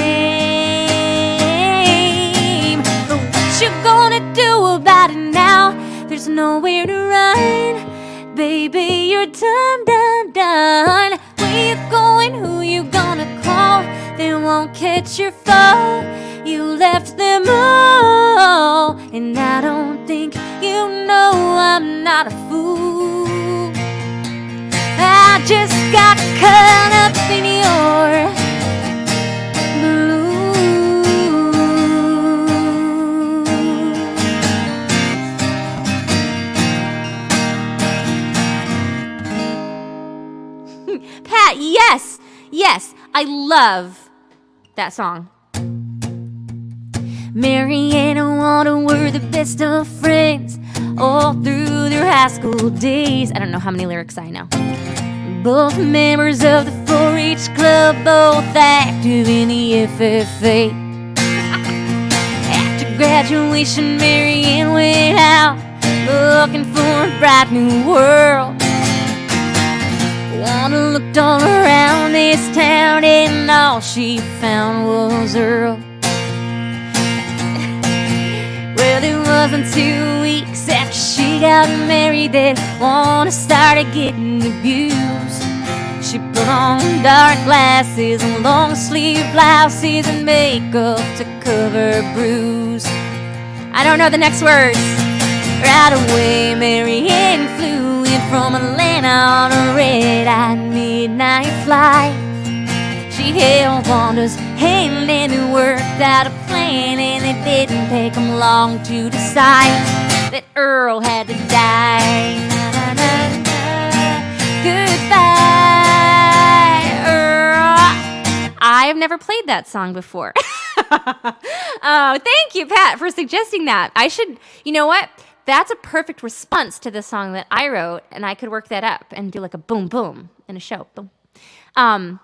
But what you gonna do about it now? There's nowhere to run, baby, you're done, done, done. Where you going, who you gonna call? They won't catch your fall. You left them all, and I don't think you know I'm not a fool. I just got caught up in your blue. Pat, yes, I love that song. Mary and Wanda were the best of friends all through their high school days. I don't know how many lyrics I know. Both members of the 4 Beach Club, both active in the FFA. After graduation, Marianne went out looking for a bright new world. Wanda looked all around this town and all she found was Earl. Well, it wasn't 2 weeks after she got married that Wanda started getting abused. She put on dark glasses and long sleeve blouses and makeup to cover her bruise. I don't know the next words. Right away, Marianne flew in from Atlanta on a red-eyed midnight flight. She held Wanda's hand and it worked out a plan, and it didn't take them long to decide that Earl had to die. Na, na, na, na. Goodbye, Earl. I've never played that song before. Oh, thank you, Pat, for suggesting that. I should, you know what? That's a perfect response to the song that I wrote, and I could work that up and do like a boom, boom in a show. Boom. And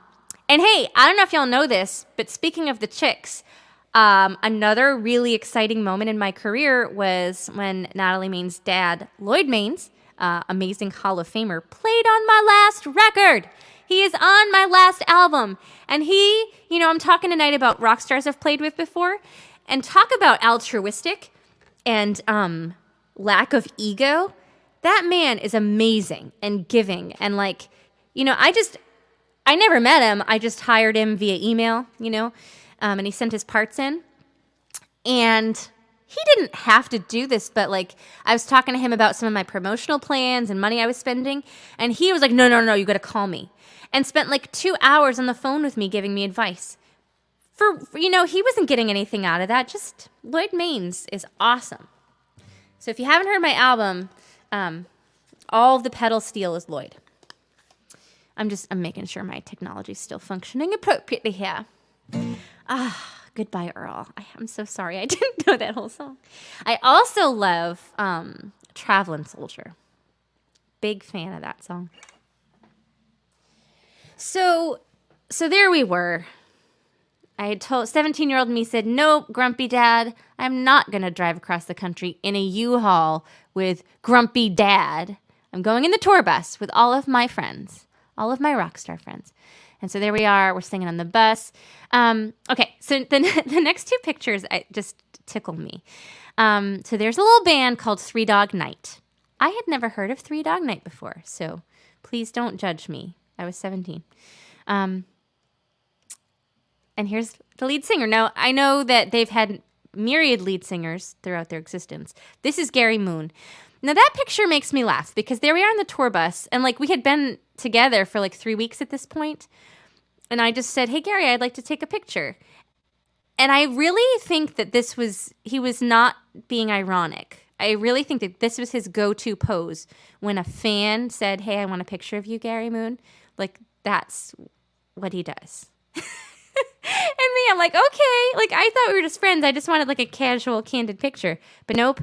hey, I don't know if y'all know this, but speaking of the chicks, another really exciting moment in my career was when Natalie Maine's dad, Lloyd Maines, amazing Hall of Famer, played on my last record. He is on my last album. And he, you know, I'm talking tonight about rock stars I've played with before, and talk about altruistic and lack of ego. That man is amazing and giving. And like, you know, I never met him. I just hired him via email, you know, and he sent his parts in. And he didn't have to do this, but like I was talking to him about some of my promotional plans and money I was spending. And he was like, no, you got to call me. And spent like 2 hours on the phone with me giving me advice. For, you know, he wasn't getting anything out of that. Just Lloyd Maines is awesome. So if you haven't heard my album, all of the pedal steel is Lloyd. I'm making sure my technology is still functioning appropriately here. Goodbye, Earl. I'm so sorry I didn't know that whole song. I also love Travelin' Soldier. Big fan of that song. So there we were. I had told 17-year-old me said, "Nope, grumpy dad, I'm not going to drive across the country in a U-Haul with grumpy dad. I'm going in the tour bus with all of my friends, all of my rock star friends." And so there we are. We're singing on the bus. Okay, so the next two pictures just tickle me. So there's a little band called Three Dog Night. I had never heard of Three Dog Night before, so please don't judge me. I was 17. And here's the lead singer. Now, I know that they've had myriad lead singers throughout their existence. This is Gary Moon. Now, that picture makes me laugh because there we are on the tour bus, and like we had been together for like 3 weeks at this point, and I just said, "Hey, Gary, I'd like to take a picture." And I really think that he was not being ironic. I really think that this was his go-to pose when a fan said, "Hey, I want a picture of you, Gary Moon." Like, that's what he does. And me, I'm like, okay. Like, I thought we were just friends. I just wanted like a casual, candid picture. But nope,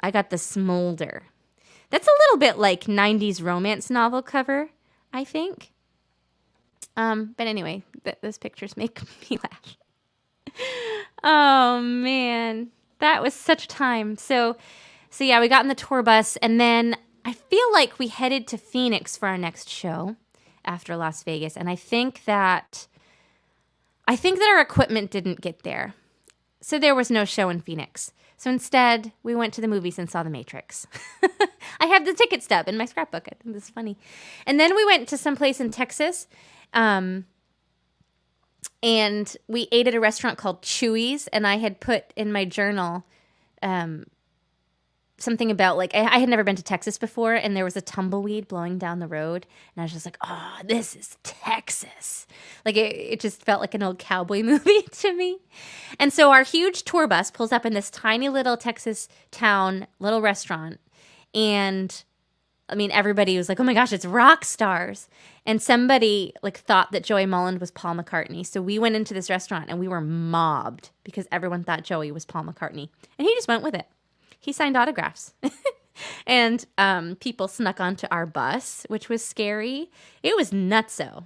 I got the smolder. That's a little bit like 90s romance novel cover, I think. But anyway, those pictures make me laugh. Oh, man. That was such time. So yeah, we got in the tour bus, and then I feel like we headed to Phoenix for our next show after Las Vegas. And I think that our equipment didn't get there. So there was no show in Phoenix. So instead, we went to the movies and saw The Matrix. I have the ticket stub in my scrapbook. I think this is funny. And then we went to someplace in Texas, and we ate at a restaurant called Chewy's, and I had put in my journal something about, like, I had never been to Texas before, and there was a tumbleweed blowing down the road, and I was just like, oh, this is Texas. Like, it just felt like an old cowboy movie to me. And so our huge tour bus pulls up in this tiny little Texas town, little restaurant, and, I mean, everybody was like, oh my gosh, it's rock stars. And somebody, like, thought that Joey Molland was Paul McCartney, so we went into this restaurant, and we were mobbed because everyone thought Joey was Paul McCartney, and he just went with it. He signed autographs. And people snuck onto our bus, which was scary. It was nutso.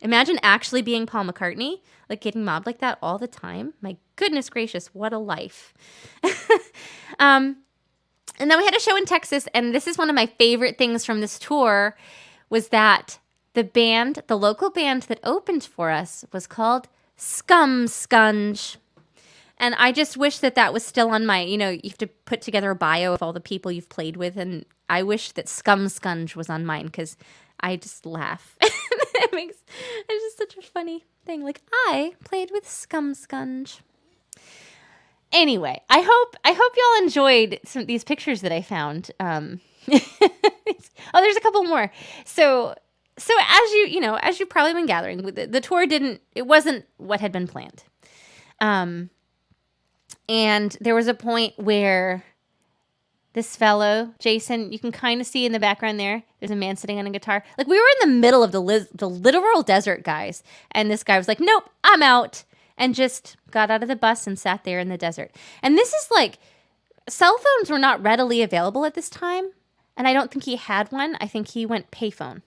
Imagine actually being Paul McCartney, like getting mobbed like that all the time. My goodness gracious, what a life. And then we had a show in Texas, and this is one of my favorite things from this tour, was that the local band that opened for us was called Scum Scunge. And I just wish that was still on my, you have to put together a bio of all the people you've played with, and I wish that Scum Scunge was on mine, because I just laugh. It's just such a funny thing. Like, I played with Scum Scunge. Anyway, I hope y'all enjoyed these pictures that I found. Oh, there's a couple more. So as you've probably been gathering, the tour it wasn't what had been planned. And there was a point where this fellow, Jason, you can kind of see in the background there's a man sitting on a guitar. Like, we were in the middle of the literal desert, guys. And this guy was like, nope, I'm out. And just got out of the bus and sat there in the desert. And this is like, cell phones were not readily available at this time. And I don't think he had one. I think he went payphone.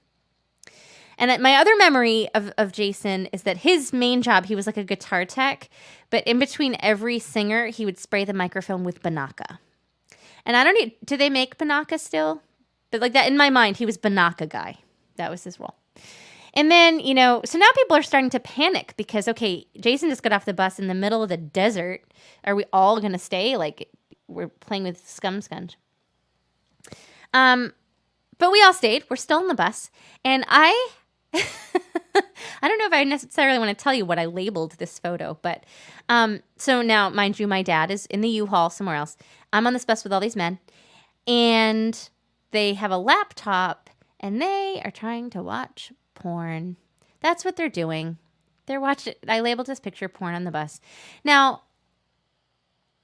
And my other memory of Jason is that his main job, he was like a guitar tech. But in between every singer, he would spray the microphone with Banaka. And I don't know, do they make Banaka still? But like that, in my mind, he was Banaka guy. That was his role. And then, so now people are starting to panic because, okay, Jason just got off the bus in the middle of the desert. Are we all going to stay? Like, we're playing with Scum Scunge. But we all stayed. We're still on the bus. And I don't know if I necessarily want to tell you what I labeled this photo, but so now, mind you, my dad is in the U-Haul somewhere else. I'm on this bus with all these men, and they have a laptop, and they are trying to watch porn. That's what they're doing. They're watching. I labeled this picture porn on the bus. Now,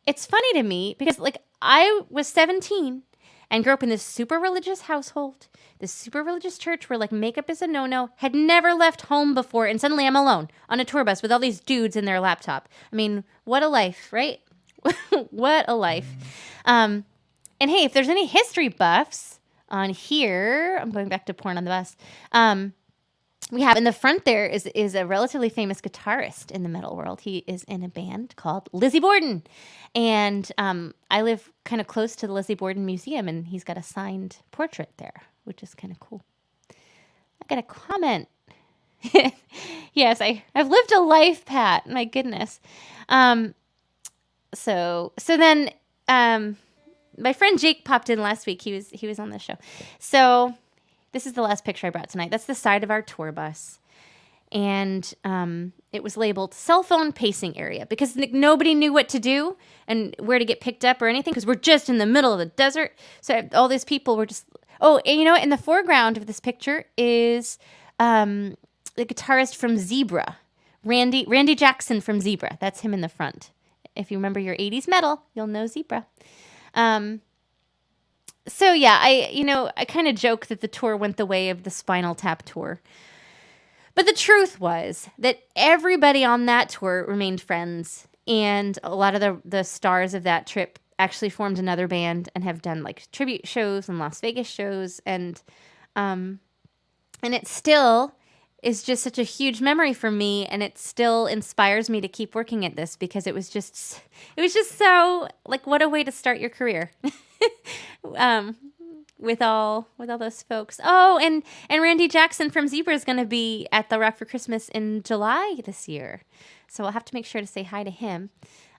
it's funny to me because, like, I was 17 and grew up in this super religious household, this super religious church where, like, makeup is a no-no, had never left home before, and suddenly I'm alone on a tour bus with all these dudes in their laptop. I mean, what a life, right? What a life. And hey, if there's any history buffs on here, I'm going back to porn on the bus. We have in the front there is a relatively famous guitarist in the metal world. He is in a band called Lizzie Borden. And I live kind of close to the Lizzie Borden Museum, and he's got a signed portrait there, which is kind of cool. I got a comment. Yes, I've lived a life, Pat. My goodness. So then my friend Jake popped in last week. He was on the show. So this is the last picture I brought tonight. That's the side of our tour bus. And it was labeled cell phone pacing area because nobody knew what to do and where to get picked up or anything because we're just in the middle of the desert. So all these people were just... Oh, and you know what? In the foreground of this picture is the guitarist from Zebra, Randy Jackson from Zebra. That's him in the front. If you remember your 80s metal, you'll know Zebra. So yeah, I kind of joke that the tour went the way of the Spinal Tap tour. But the truth was that everybody on that tour remained friends, and a lot of the stars of that trip actually formed another band and have done like tribute shows and Las Vegas shows, and it still is just such a huge memory for me, and it still inspires me to keep working at this because it was just so like, what a way to start your career. With all those folks. Oh, and Randy Jackson from Zebra is going to be at the Rock for Christmas in July this year, so I'll have to make sure to say hi to him.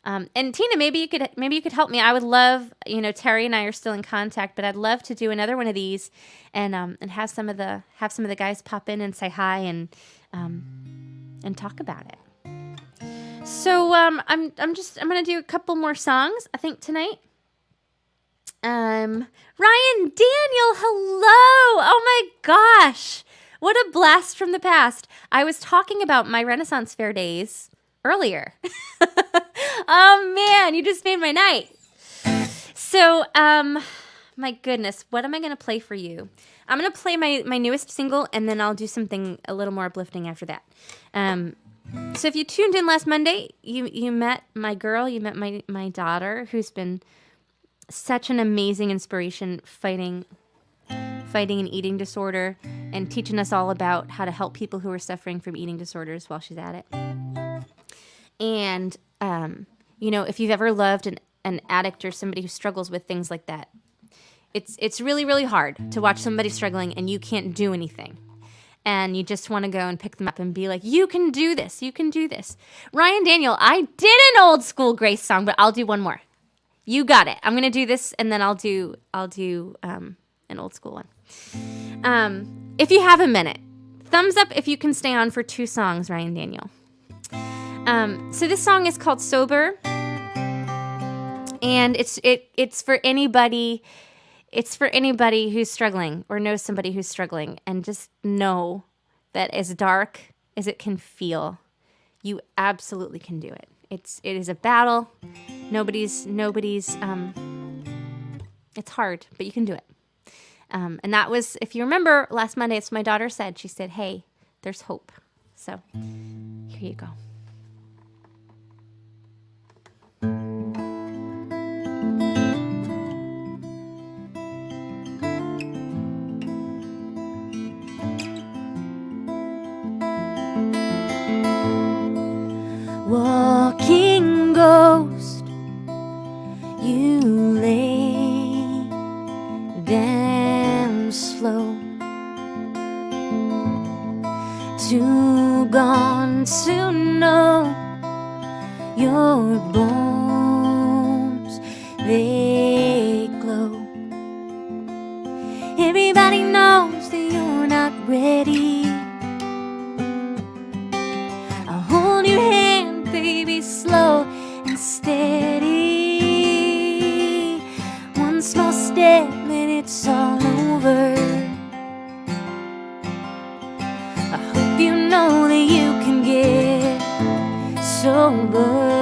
And Tina, maybe you could help me. I would love, Terry and I are still in contact, but I'd love to do another one of these and have some of the guys pop in and say hi and talk about it. So I'm going to do a couple more songs I think tonight. Ryan Daniel, hello! Oh my gosh, what a blast from the past! I was talking about my Renaissance Fair days earlier. Oh man, you just made my night. So, my goodness, what am I going to play for you? I'm going to play my newest single, and then I'll do something a little more uplifting after that. So if you tuned in last Monday, you met my girl, you met my daughter, who's been such an amazing inspiration fighting an eating disorder, and teaching us all about how to help people who are suffering from eating disorders while she's at it. And, if you've ever loved an addict or somebody who struggles with things like that, it's really, really hard to watch somebody struggling and you can't do anything. And you just want to go and pick them up and be like, you can do this. You can do this. Ryan Daniel, I did an old school Grace song, but I'll do one more. You got it. I'm going to do this, and then I'll do an old school one. If you have a minute, thumbs up if you can stay on for 2 songs, Ryan Daniel. So this song is called Sober, and it's for anybody. It's for anybody who's struggling or knows somebody who's struggling, and just know that as dark as it can feel, you absolutely can do it. It is a battle. Nobody's. It's hard, but you can do it. And that was, if you remember, last Monday, it's what my daughter said. She said, "Hey, there's hope." So here you go. Walking ghost, you lay down slow, too gone to know your bones, they glow. Everybody knows that you're not ready. I'll hold your hand, baby, slow and steady. One small step and it's all over. I hope you know that you can get sober.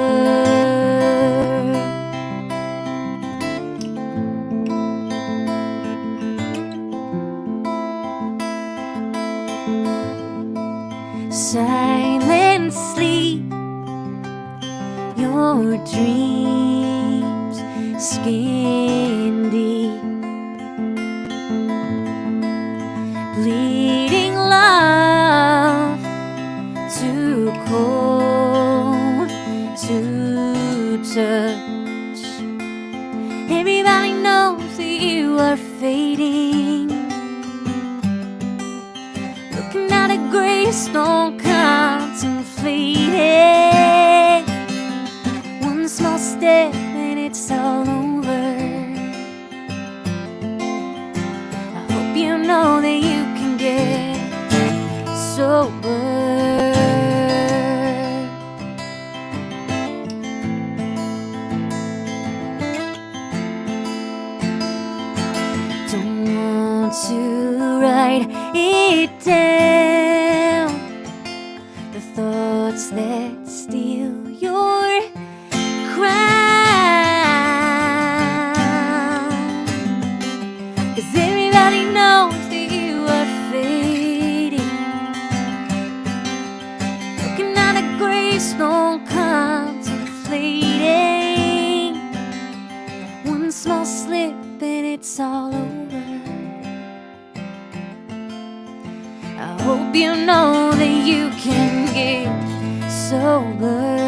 Silent sleep, your dreams skin deep, bleeding love, too cold to touch. Everybody knows that you are fading, looking at a gravestone contemplating. One small step and it's all over. I hope you know that you can get sober. Don't want to write it down, the thoughts that steal your crown, 'cause everybody knows that you are fading, looking at a gravestone contemplating. One small slip and it's all over. I hope you know that you can get sober.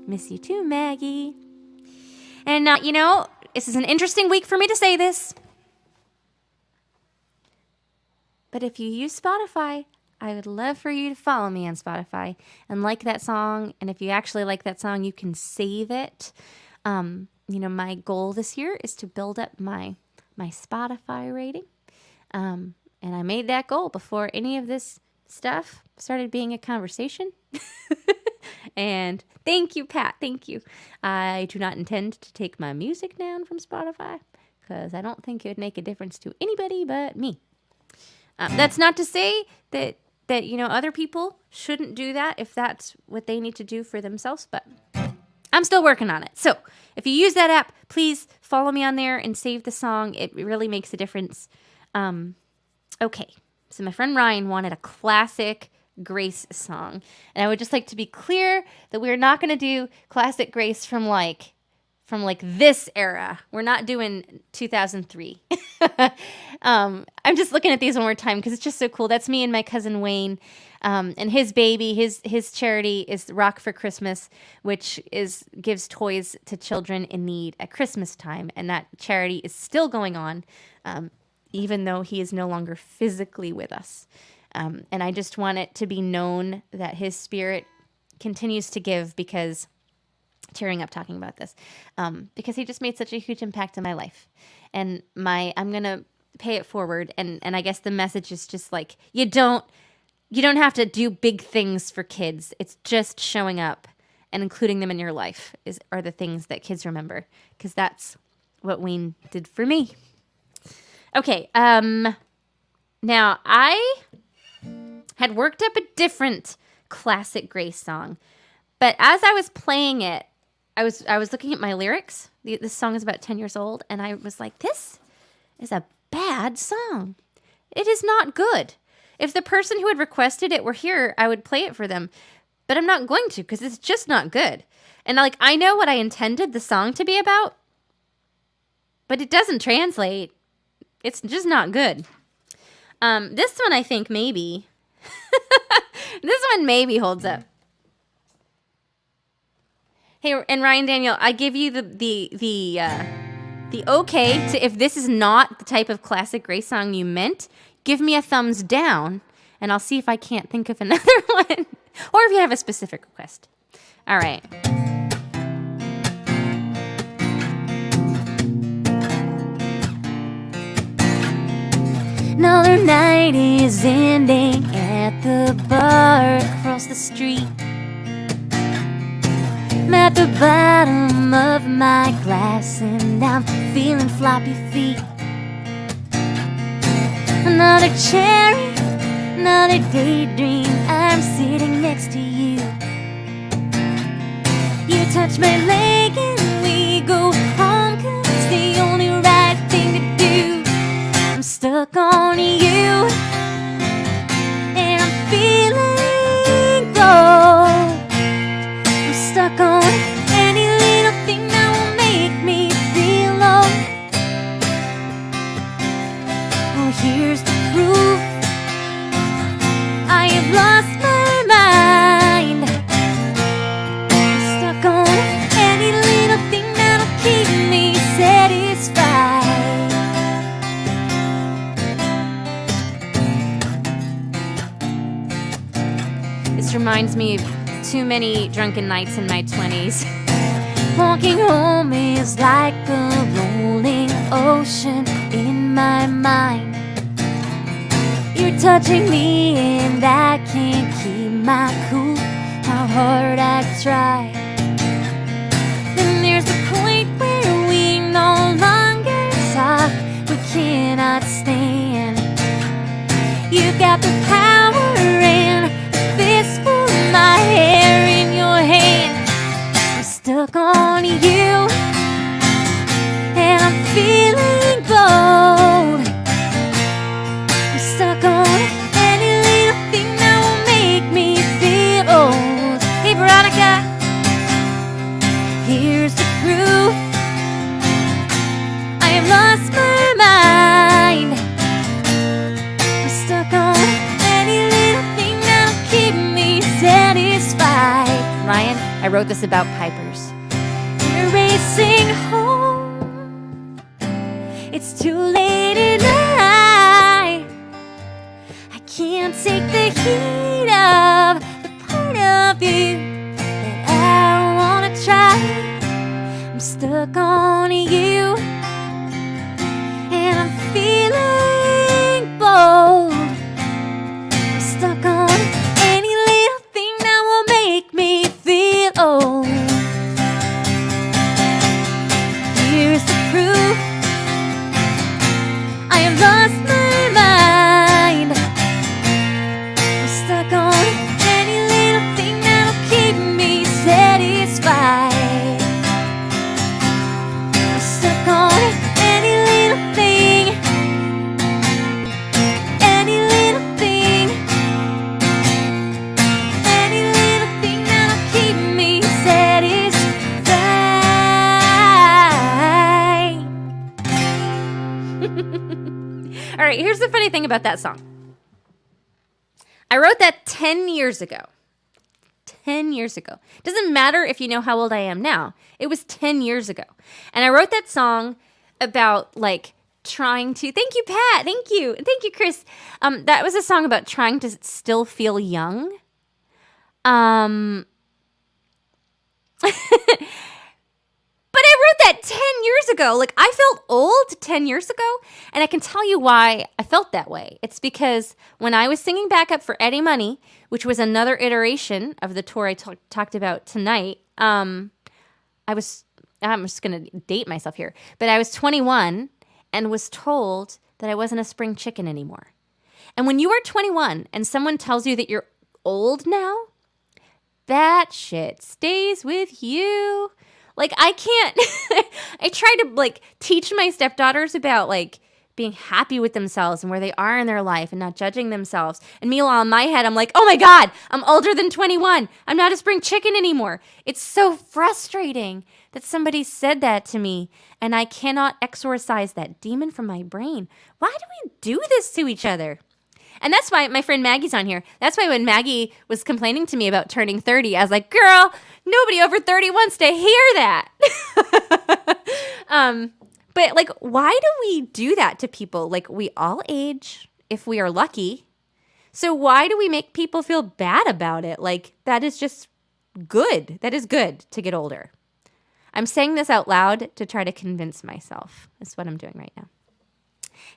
Miss you too, Maggie. And, this is an interesting week for me to say this, but if you use Spotify, I would love for you to follow me on Spotify and like that song. And if you actually like that song, you can save it. My goal this year is to build up my Spotify rating. And I made that goal before any of this stuff started being a conversation. And thank you, Pat. Thank you. I do not intend to take my music down from Spotify because I don't think it would make a difference to anybody but me. That's not to say that other people shouldn't do that if that's what they need to do for themselves, but I'm still working on it. So if you use that app, please follow me on there and save the song. It really makes a difference. Okay, so my friend Ryan wanted a classic grace song. And I would just like to be clear that we're not going to do classic grace from this era. We're not doing 2003. I'm just looking at these one more time because it's just so cool. That's me and my cousin Wayne, and his baby. His charity is Rock for Christmas, which gives toys to children in need at Christmas time, and that charity is still going on, even though he is no longer physically with us. And I just want it to be known that his spirit continues to give, because tearing up talking about this, because he just made such a huge impact in my life. And I'm going to pay it forward. And I guess the message is just like, you don't have to do big things for kids. It's just showing up and including them in your life are the things that kids remember, because that's what Wayne did for me. Okay. Now I had worked up a different classic grace song, but as I was playing it, I was looking at my lyrics. This song is about 10 years old, and I was like, this is a bad song. It is not good. If the person who had requested it were here, I would play it for them, but I'm not going to, because it's just not good. And I know what I intended the song to be about, but it doesn't translate. It's just not good. This one I think maybe. This one maybe holds up. Hey, and Ryan Daniel, I give you the okay to, if this is not the type of classic grace song you meant, give me a thumbs down, and I'll see if I can't think of another one, or if you have a specific request. All right. Another night is ending at the bar across the street. I'm at the bottom of my glass and I'm feeling floppy feet. Another cherry, another daydream. I'm sitting next to you. You touch my leg and we go home, 'cause it's the only right thing to do. I'm stuck on you and I'm feeling gold. I'm stuck on any little thing that will make me feel low. Oh, here's the proof. I have lost my mind. I'm stuck on any little thing that'll keep me satisfied. This reminds me of too many drunken nights in my 20s. Walking home is like a rolling ocean in my mind. You're touching me and I can't keep my cool, how hard I try. Then there's the point where we no longer talk, we cannot stand. You've got the power and a fistful of my hair in your hand. I'm stuck on you and I'm feeling bold. I'm stuck on any little thing that will make me feel old. Hey Veronica, here's the proof. I have lost my mind. I'm stuck on any little thing that'll keep me satisfied. Ryan, I wrote this about pipers. We're racing home. It's too late and I can't take the heat of the part of you that I wanna try. I'm stuck on you and I'm feeling bold. I'm stuck on any little thing that will make me feel old. Here's the proof. I have lost my mind. I'm stuck on any little thing that'll keep me satisfied. I'm stuck on any little thing, any little thing, right, here's the funny thing about that song. I wrote that 10 years ago. 10 years ago. Doesn't matter if you know how old I am now. It was 10 years ago. And I wrote that song about like trying to, thank you, Pat. Thank you. Thank you, Chris. That was a song about trying to still feel young. But I wrote that 10 years ago. Like, I felt old 10 years ago, and I can tell you why I felt that way. It's because when I was singing backup for Eddie Money, which was another iteration of the tour I talked about tonight, I'm just going to date myself here, but I was 21 and was told that I wasn't a spring chicken anymore. And when you are 21 and someone tells you that you're old now, that shit stays with you. Like, I can't, I try to, like, teach my stepdaughters about, like, being happy with themselves and where they are in their life and not judging themselves. And meanwhile, in my head, I'm like, oh my God, I'm older than 21. I'm not a spring chicken anymore. It's so frustrating that somebody said that to me, and I cannot exorcise that demon from my brain. Why do we do this to each other? And that's why my friend Maggie's on here. That's why when Maggie was complaining to me about turning 30, I was like, girl, nobody over 30 wants to hear that. But like, why do we do that to people? Like, we all age if we are lucky. So why do we make people feel bad about it? Like, that is just good. That is good to get older. I'm saying this out loud to try to convince myself. That's what I'm doing right now.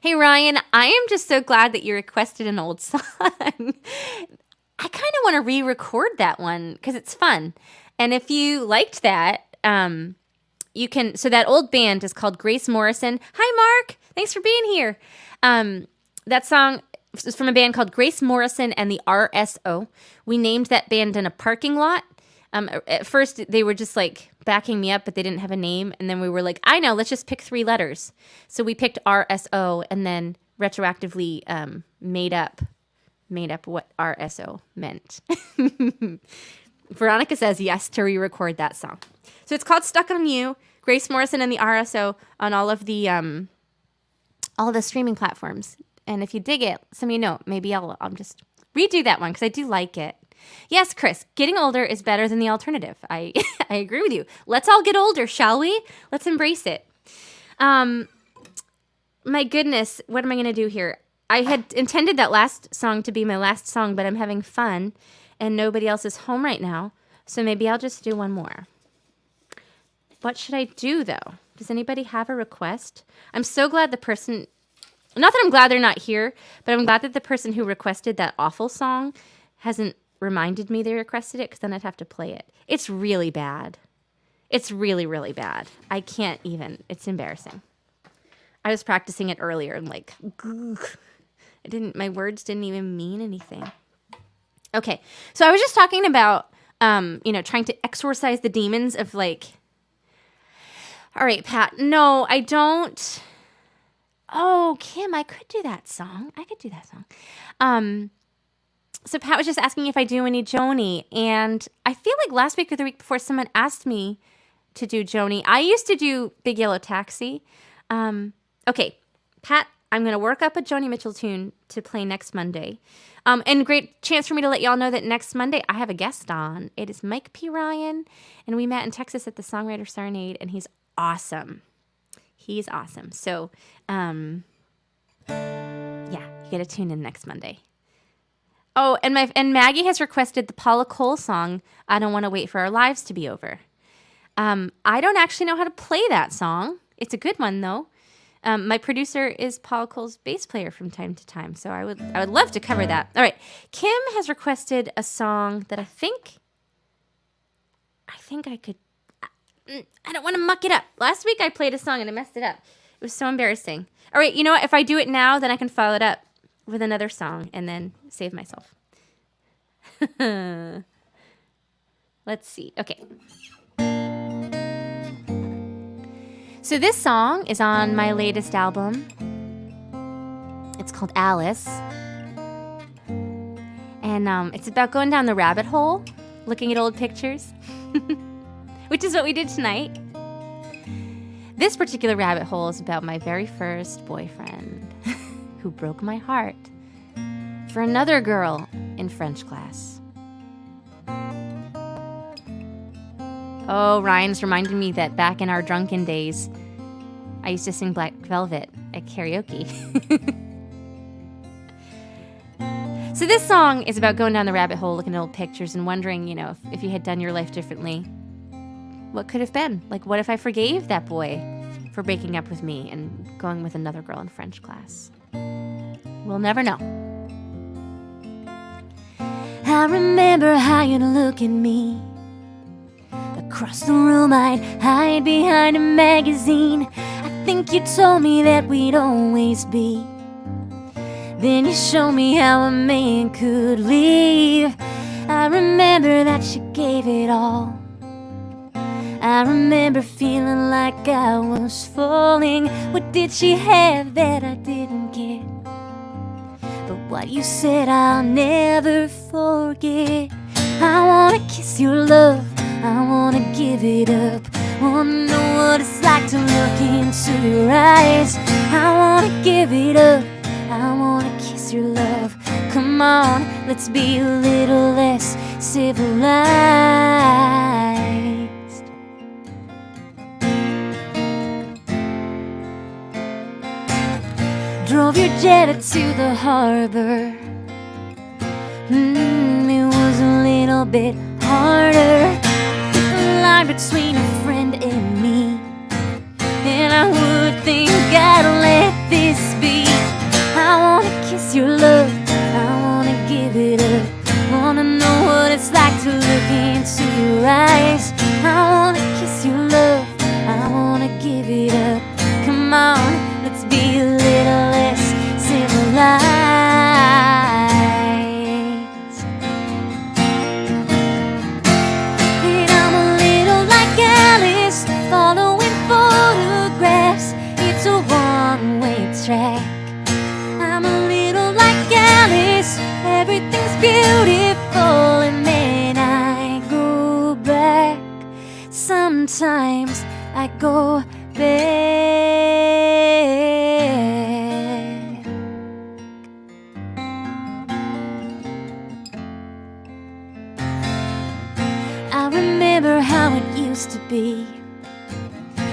Hey, Ryan, I am just so glad that you requested an old song. I kind of want to re-record that one because it's fun. And if you liked that, you can. So that old band is called Grace Morrison. Hi, Mark. Thanks for being here. That song is from a band called Grace Morrison and the RSO. We named that band in a parking lot. At first, they were just like backing me up, but they didn't have a name. And then we were like, I know, let's just pick 3 letters. So we picked RSO and then retroactively made up what RSO meant. Veronica says yes to re-record that song. So it's called Stuck on You, Grace Morrison and the RSO on all of the streaming platforms. And if you dig it, send me a note. Maybe I'll just redo that one because I do like it. Yes, Chris, getting older is better than the alternative. I agree with you. Let's all get older, shall we? Let's embrace it. My goodness, what am I going to do here? I had intended that last song to be my last song, but I'm having fun, and nobody else is home right now, so maybe I'll just do one more. What should I do, though? Does anybody have a request? I'm so glad the person... Not that I'm glad they're not here, but I'm glad that the person who requested that awful song hasn't reminded me they requested it, because then I'd have to play it. It's really bad. It's really, really bad. I can't even. It's embarrassing. I was practicing it earlier and like, my words didn't even mean anything. Okay, so I was just talking about, trying to exorcise the demons of like, all right, Pat, no, I don't. Oh, Kim, I could do that song. So Pat was just asking if I do any Joni, and I feel like last week or the week before someone asked me to do Joni. I used to do Big Yellow Taxi. Okay, Pat, I'm going to work up a Joni Mitchell tune to play next Monday. And great chance for me to let y'all know that next Monday I have a guest on. It is Mike P. Ryan, and we met in Texas at the Songwriter Serenade, and he's awesome. He's awesome. So, you got to tune in next Monday. Oh, and Maggie has requested the Paula Cole song, I Don't Want to Wait for Our Lives to Be Over. I don't actually know how to play that song. It's a good one, though. My producer is Paula Cole's bass player from time to time, so I would love to cover that. All right, Kim has requested a song that I think I could... I don't want to muck it up. Last week I played a song and I messed it up. It was so embarrassing. All right, you know what? If I do it now, then I can follow it up with another song and then save myself. Let's see. Okay. So this song is on my latest album. It's called Alice. And it's about going down the rabbit hole, looking at old pictures, which is what we did tonight. This particular rabbit hole is about my very first boyfriend. who broke my heart for another girl in French class. Oh, Ryan's reminded me that back in our drunken days, I used to sing Black Velvet at karaoke. So this song is about going down the rabbit hole, looking at old pictures and wondering, if you had done your life differently, what could have been? Like, what if I forgave that boy for breaking up with me and going with another girl in French class? We'll never know. I remember how you'd look at me. Across the room I'd hide behind a magazine. I think you told me that we'd always be. Then you showed me how a man could leave. I remember that you gave it all. I remember feeling like I was falling. What did she have that I didn't get? But what you said I'll never forget. I wanna kiss your love, I wanna give it up. Wanna know what it's like to look into your eyes. I wanna give it up, I wanna kiss your love. Come on, let's be a little less civilized. Drove your jet to the harbor. It was a little bit harder. The line between a friend and me. And I would think I'd let this be. I wanna kiss your love, I wanna give it up. Wanna know what it's like to look into your eyes. I wanna kiss your love, I wanna give it up. Come on, let's be a little less civilized. And I'm a little like Alice, following photographs. It's a one-way track. I'm a little like Alice, everything's beautiful, and then I go back. Sometimes I go back. I remember how it used to be.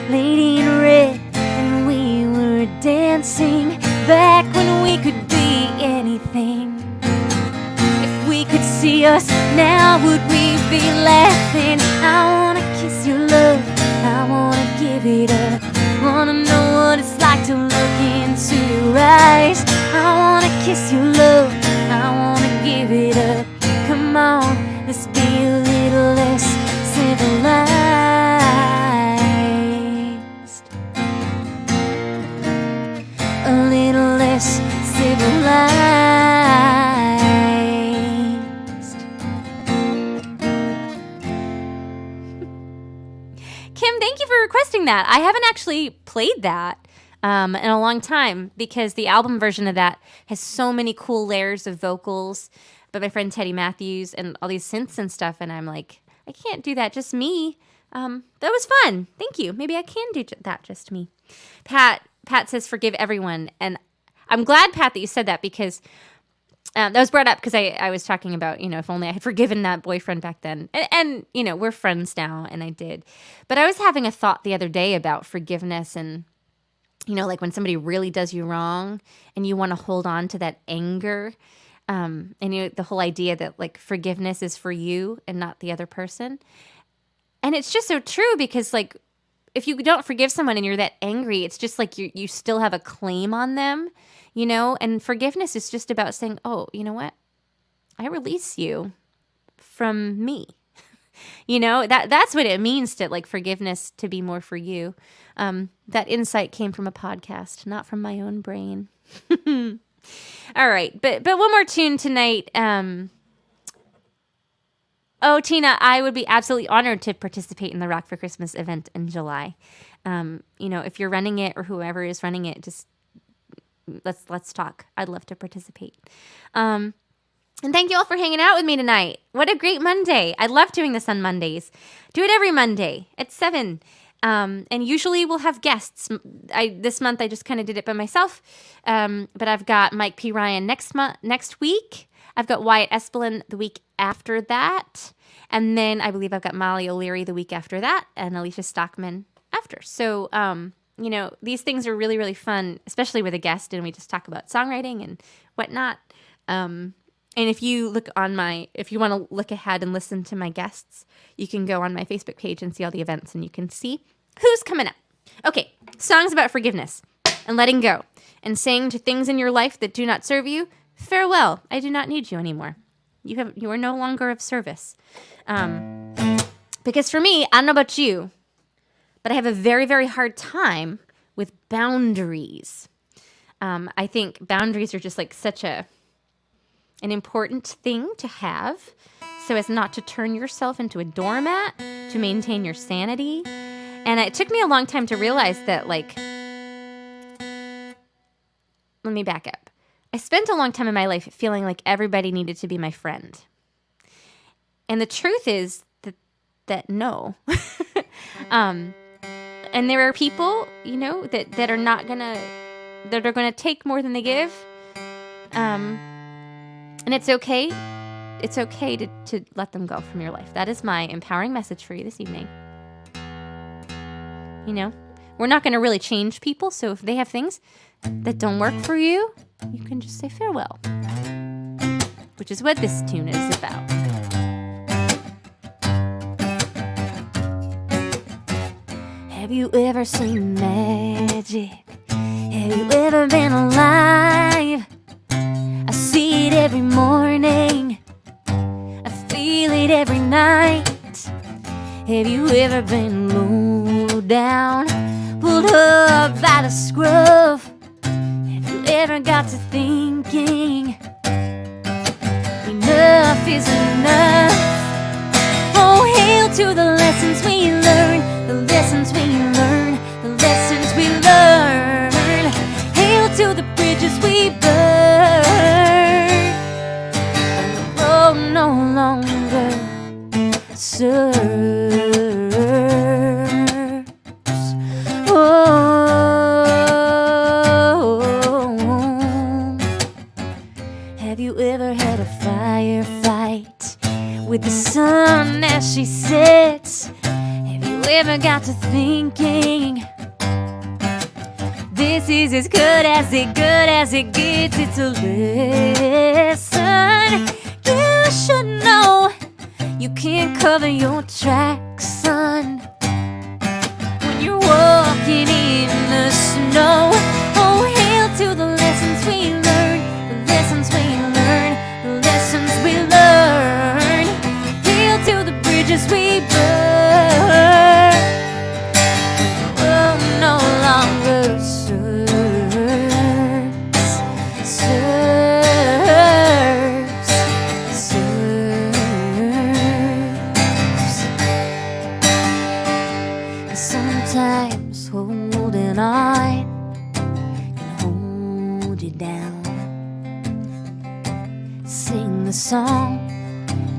Lady in red and we were dancing. Back when we could be anything. If we could see us now, would we be laughing? I wanna kiss your love, I wanna give it up. Wanna know what it's like to look into your eyes. I wanna kiss your love, I wanna give it up. Come on, let's be a little less civilized. A little less civilized. Kim, thank you for requesting that. I haven't actually played that in a long time because the album version of that has so many cool layers of vocals by my friend Teddy Matthews and all these synths and stuff, and I'm like, I can't do that, just me. That was fun. Thank you. Maybe I can do that, just me. Pat says forgive everyone, and I'm glad, Pat, that you said that because that was brought up because I was talking about, if only I had forgiven that boyfriend back then. And we're friends now, and I did. But I was having a thought the other day about forgiveness and, like when somebody really does you wrong and you want to hold on to that anger. And the whole idea that like forgiveness is for you and not the other person. And it's just so true because like if you don't forgive someone and you're that angry, it's just like you still have a claim on them, and forgiveness is just about saying, oh, you know what? I release you from me. That's what it means to like forgiveness to be more for you. That insight came from a podcast, not from my own brain. All right, but one more tune tonight. Oh, Tina, I would be absolutely honored to participate in the Rock for Christmas event in July. If you're running it or whoever is running it, just let's talk. I'd love to participate. And thank you all for hanging out with me tonight. What a great Monday. I love doing this on Mondays. Do it every Monday at 7. And usually we'll have guests. This month I just kind of did it by myself. But I've got Mike P. Ryan next week. I've got Wyatt Espelin the week after that. And then I believe I've got Molly O'Leary the week after that, and Alicia Stockman after. So, these things are really, really fun, especially with a guest, and we just talk about songwriting and whatnot. And if you want to look ahead and listen to my guests, you can go on my Facebook page and see all the events, and you can see who's coming up. Okay, songs about forgiveness and letting go and saying to things in your life that do not serve you, farewell, I do not need you anymore. You are no longer of service. Because for me, I don't know about you, but I have a very, very hard time with boundaries. I think boundaries are just like such an important thing to have, so as not to turn yourself into a doormat, to maintain your sanity. And it took me a long time to realize that, let me back up. I spent a long time in my life feeling like everybody needed to be my friend. And the truth is that no. And there are people, that are not gonna take more than they give. And it's okay. It's okay to let them go from your life. That is my empowering message for you this evening. We're not going to really change people. So if they have things that don't work for you, you can just say farewell, which is what this tune is about. Have you ever seen magic? Have you ever been alive? I see it every morning. I feel it every night. Have you ever been low down, pulled up by the scruff? Have you ever got to thinking enough is enough? Oh, hail to the lessons we learn, the lessons we learn, the lessons we learn. Hail to the bridges we burn, and the road no longer serves. Have you ever had a firefight with the sun as she sets? Have you ever got to thinking this is as good as it gets? It's a lesson you should know. You can't cover your tracks, son, when you're walking in the snow. Oh, hail to the lessons we learn, the lessons we learn, the lessons we learn. Hail to the bridges we burn, when the road no longer sometimes holding on can hold you down. Sing the song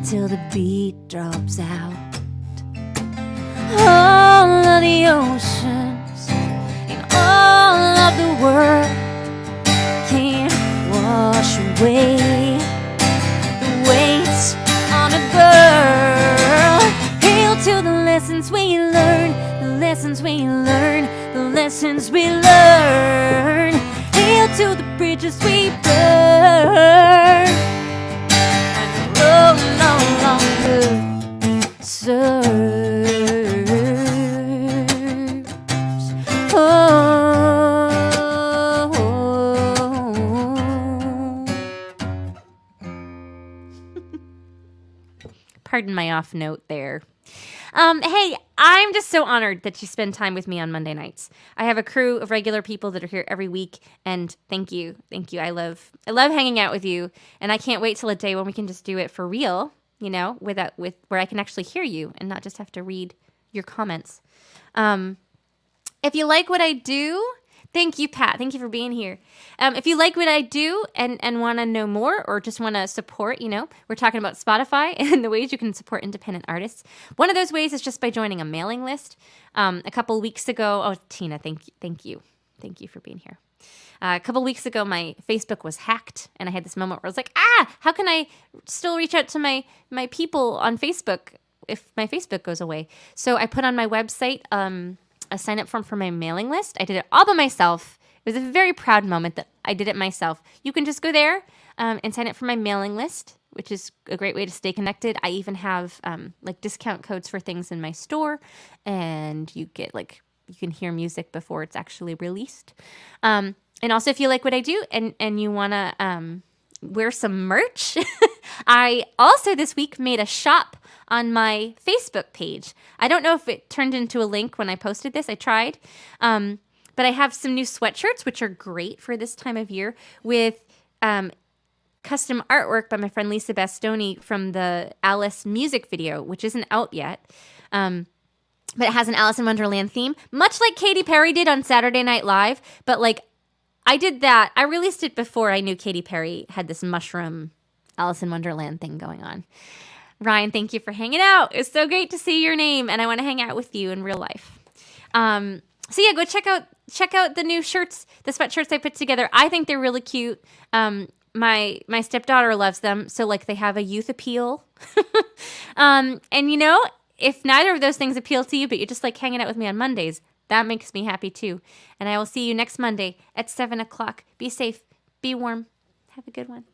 till the beat drops out. All of the oceans and all of the world can't wash away the weight on a girl. Hail to the lessons we learn, the lessons we learn, the lessons we learn. Hail to the bridges we burn, and the road no longer serves. Pardon my off note there. Hey, I'm just so honored that you spend time with me on Monday nights. I have a crew of regular people that are here every week, and thank you. I love hanging out with you, and I can't wait till a day when we can just do it for real, with where I can actually hear you and not just have to read your comments. If you like what I do, Thank you, Pat. Thank you for being here. If you like what I do and want to know more or just want to support, we're talking about Spotify and the ways you can support independent artists. One of those ways is just by joining a mailing list. A couple weeks ago, Tina, thank you. Thank you for being here. A couple weeks ago, my Facebook was hacked, and I had this moment where I was like, how can I still reach out to my people on Facebook if my Facebook goes away? So I put on my website a sign-up form for my mailing list. I did it all by myself. It was a very proud moment that I did it myself. You can just go there and sign up for my mailing list, which is a great way to stay connected. I even have discount codes for things in my store, and you get you can hear music before it's actually released. And also, if you like what I do and you want to wear some merch, I also this week made a shop on my Facebook page. I don't know if it turned into a link when I posted this. I tried. But I have some new sweatshirts, which are great for this time of year, with custom artwork by my friend Lisa Bastoni from the Alice music video, which isn't out yet. But it has an Alice in Wonderland theme, much like Katy Perry did on Saturday Night Live. But I did that. I released it before I knew Katy Perry had this mushroom Alice in Wonderland thing going on. Ryan, thank you for hanging out. It's so great to see your name, and I want to hang out with you in real life. So yeah, go check out the new shirts, the sweatshirts I put together. I think they're really cute. My stepdaughter loves them, so they have a youth appeal. And if neither of those things appeal to you, but you just like hanging out with me on Mondays, that makes me happy too. And I will see you next Monday at 7:00. Be safe, be warm, have a good one.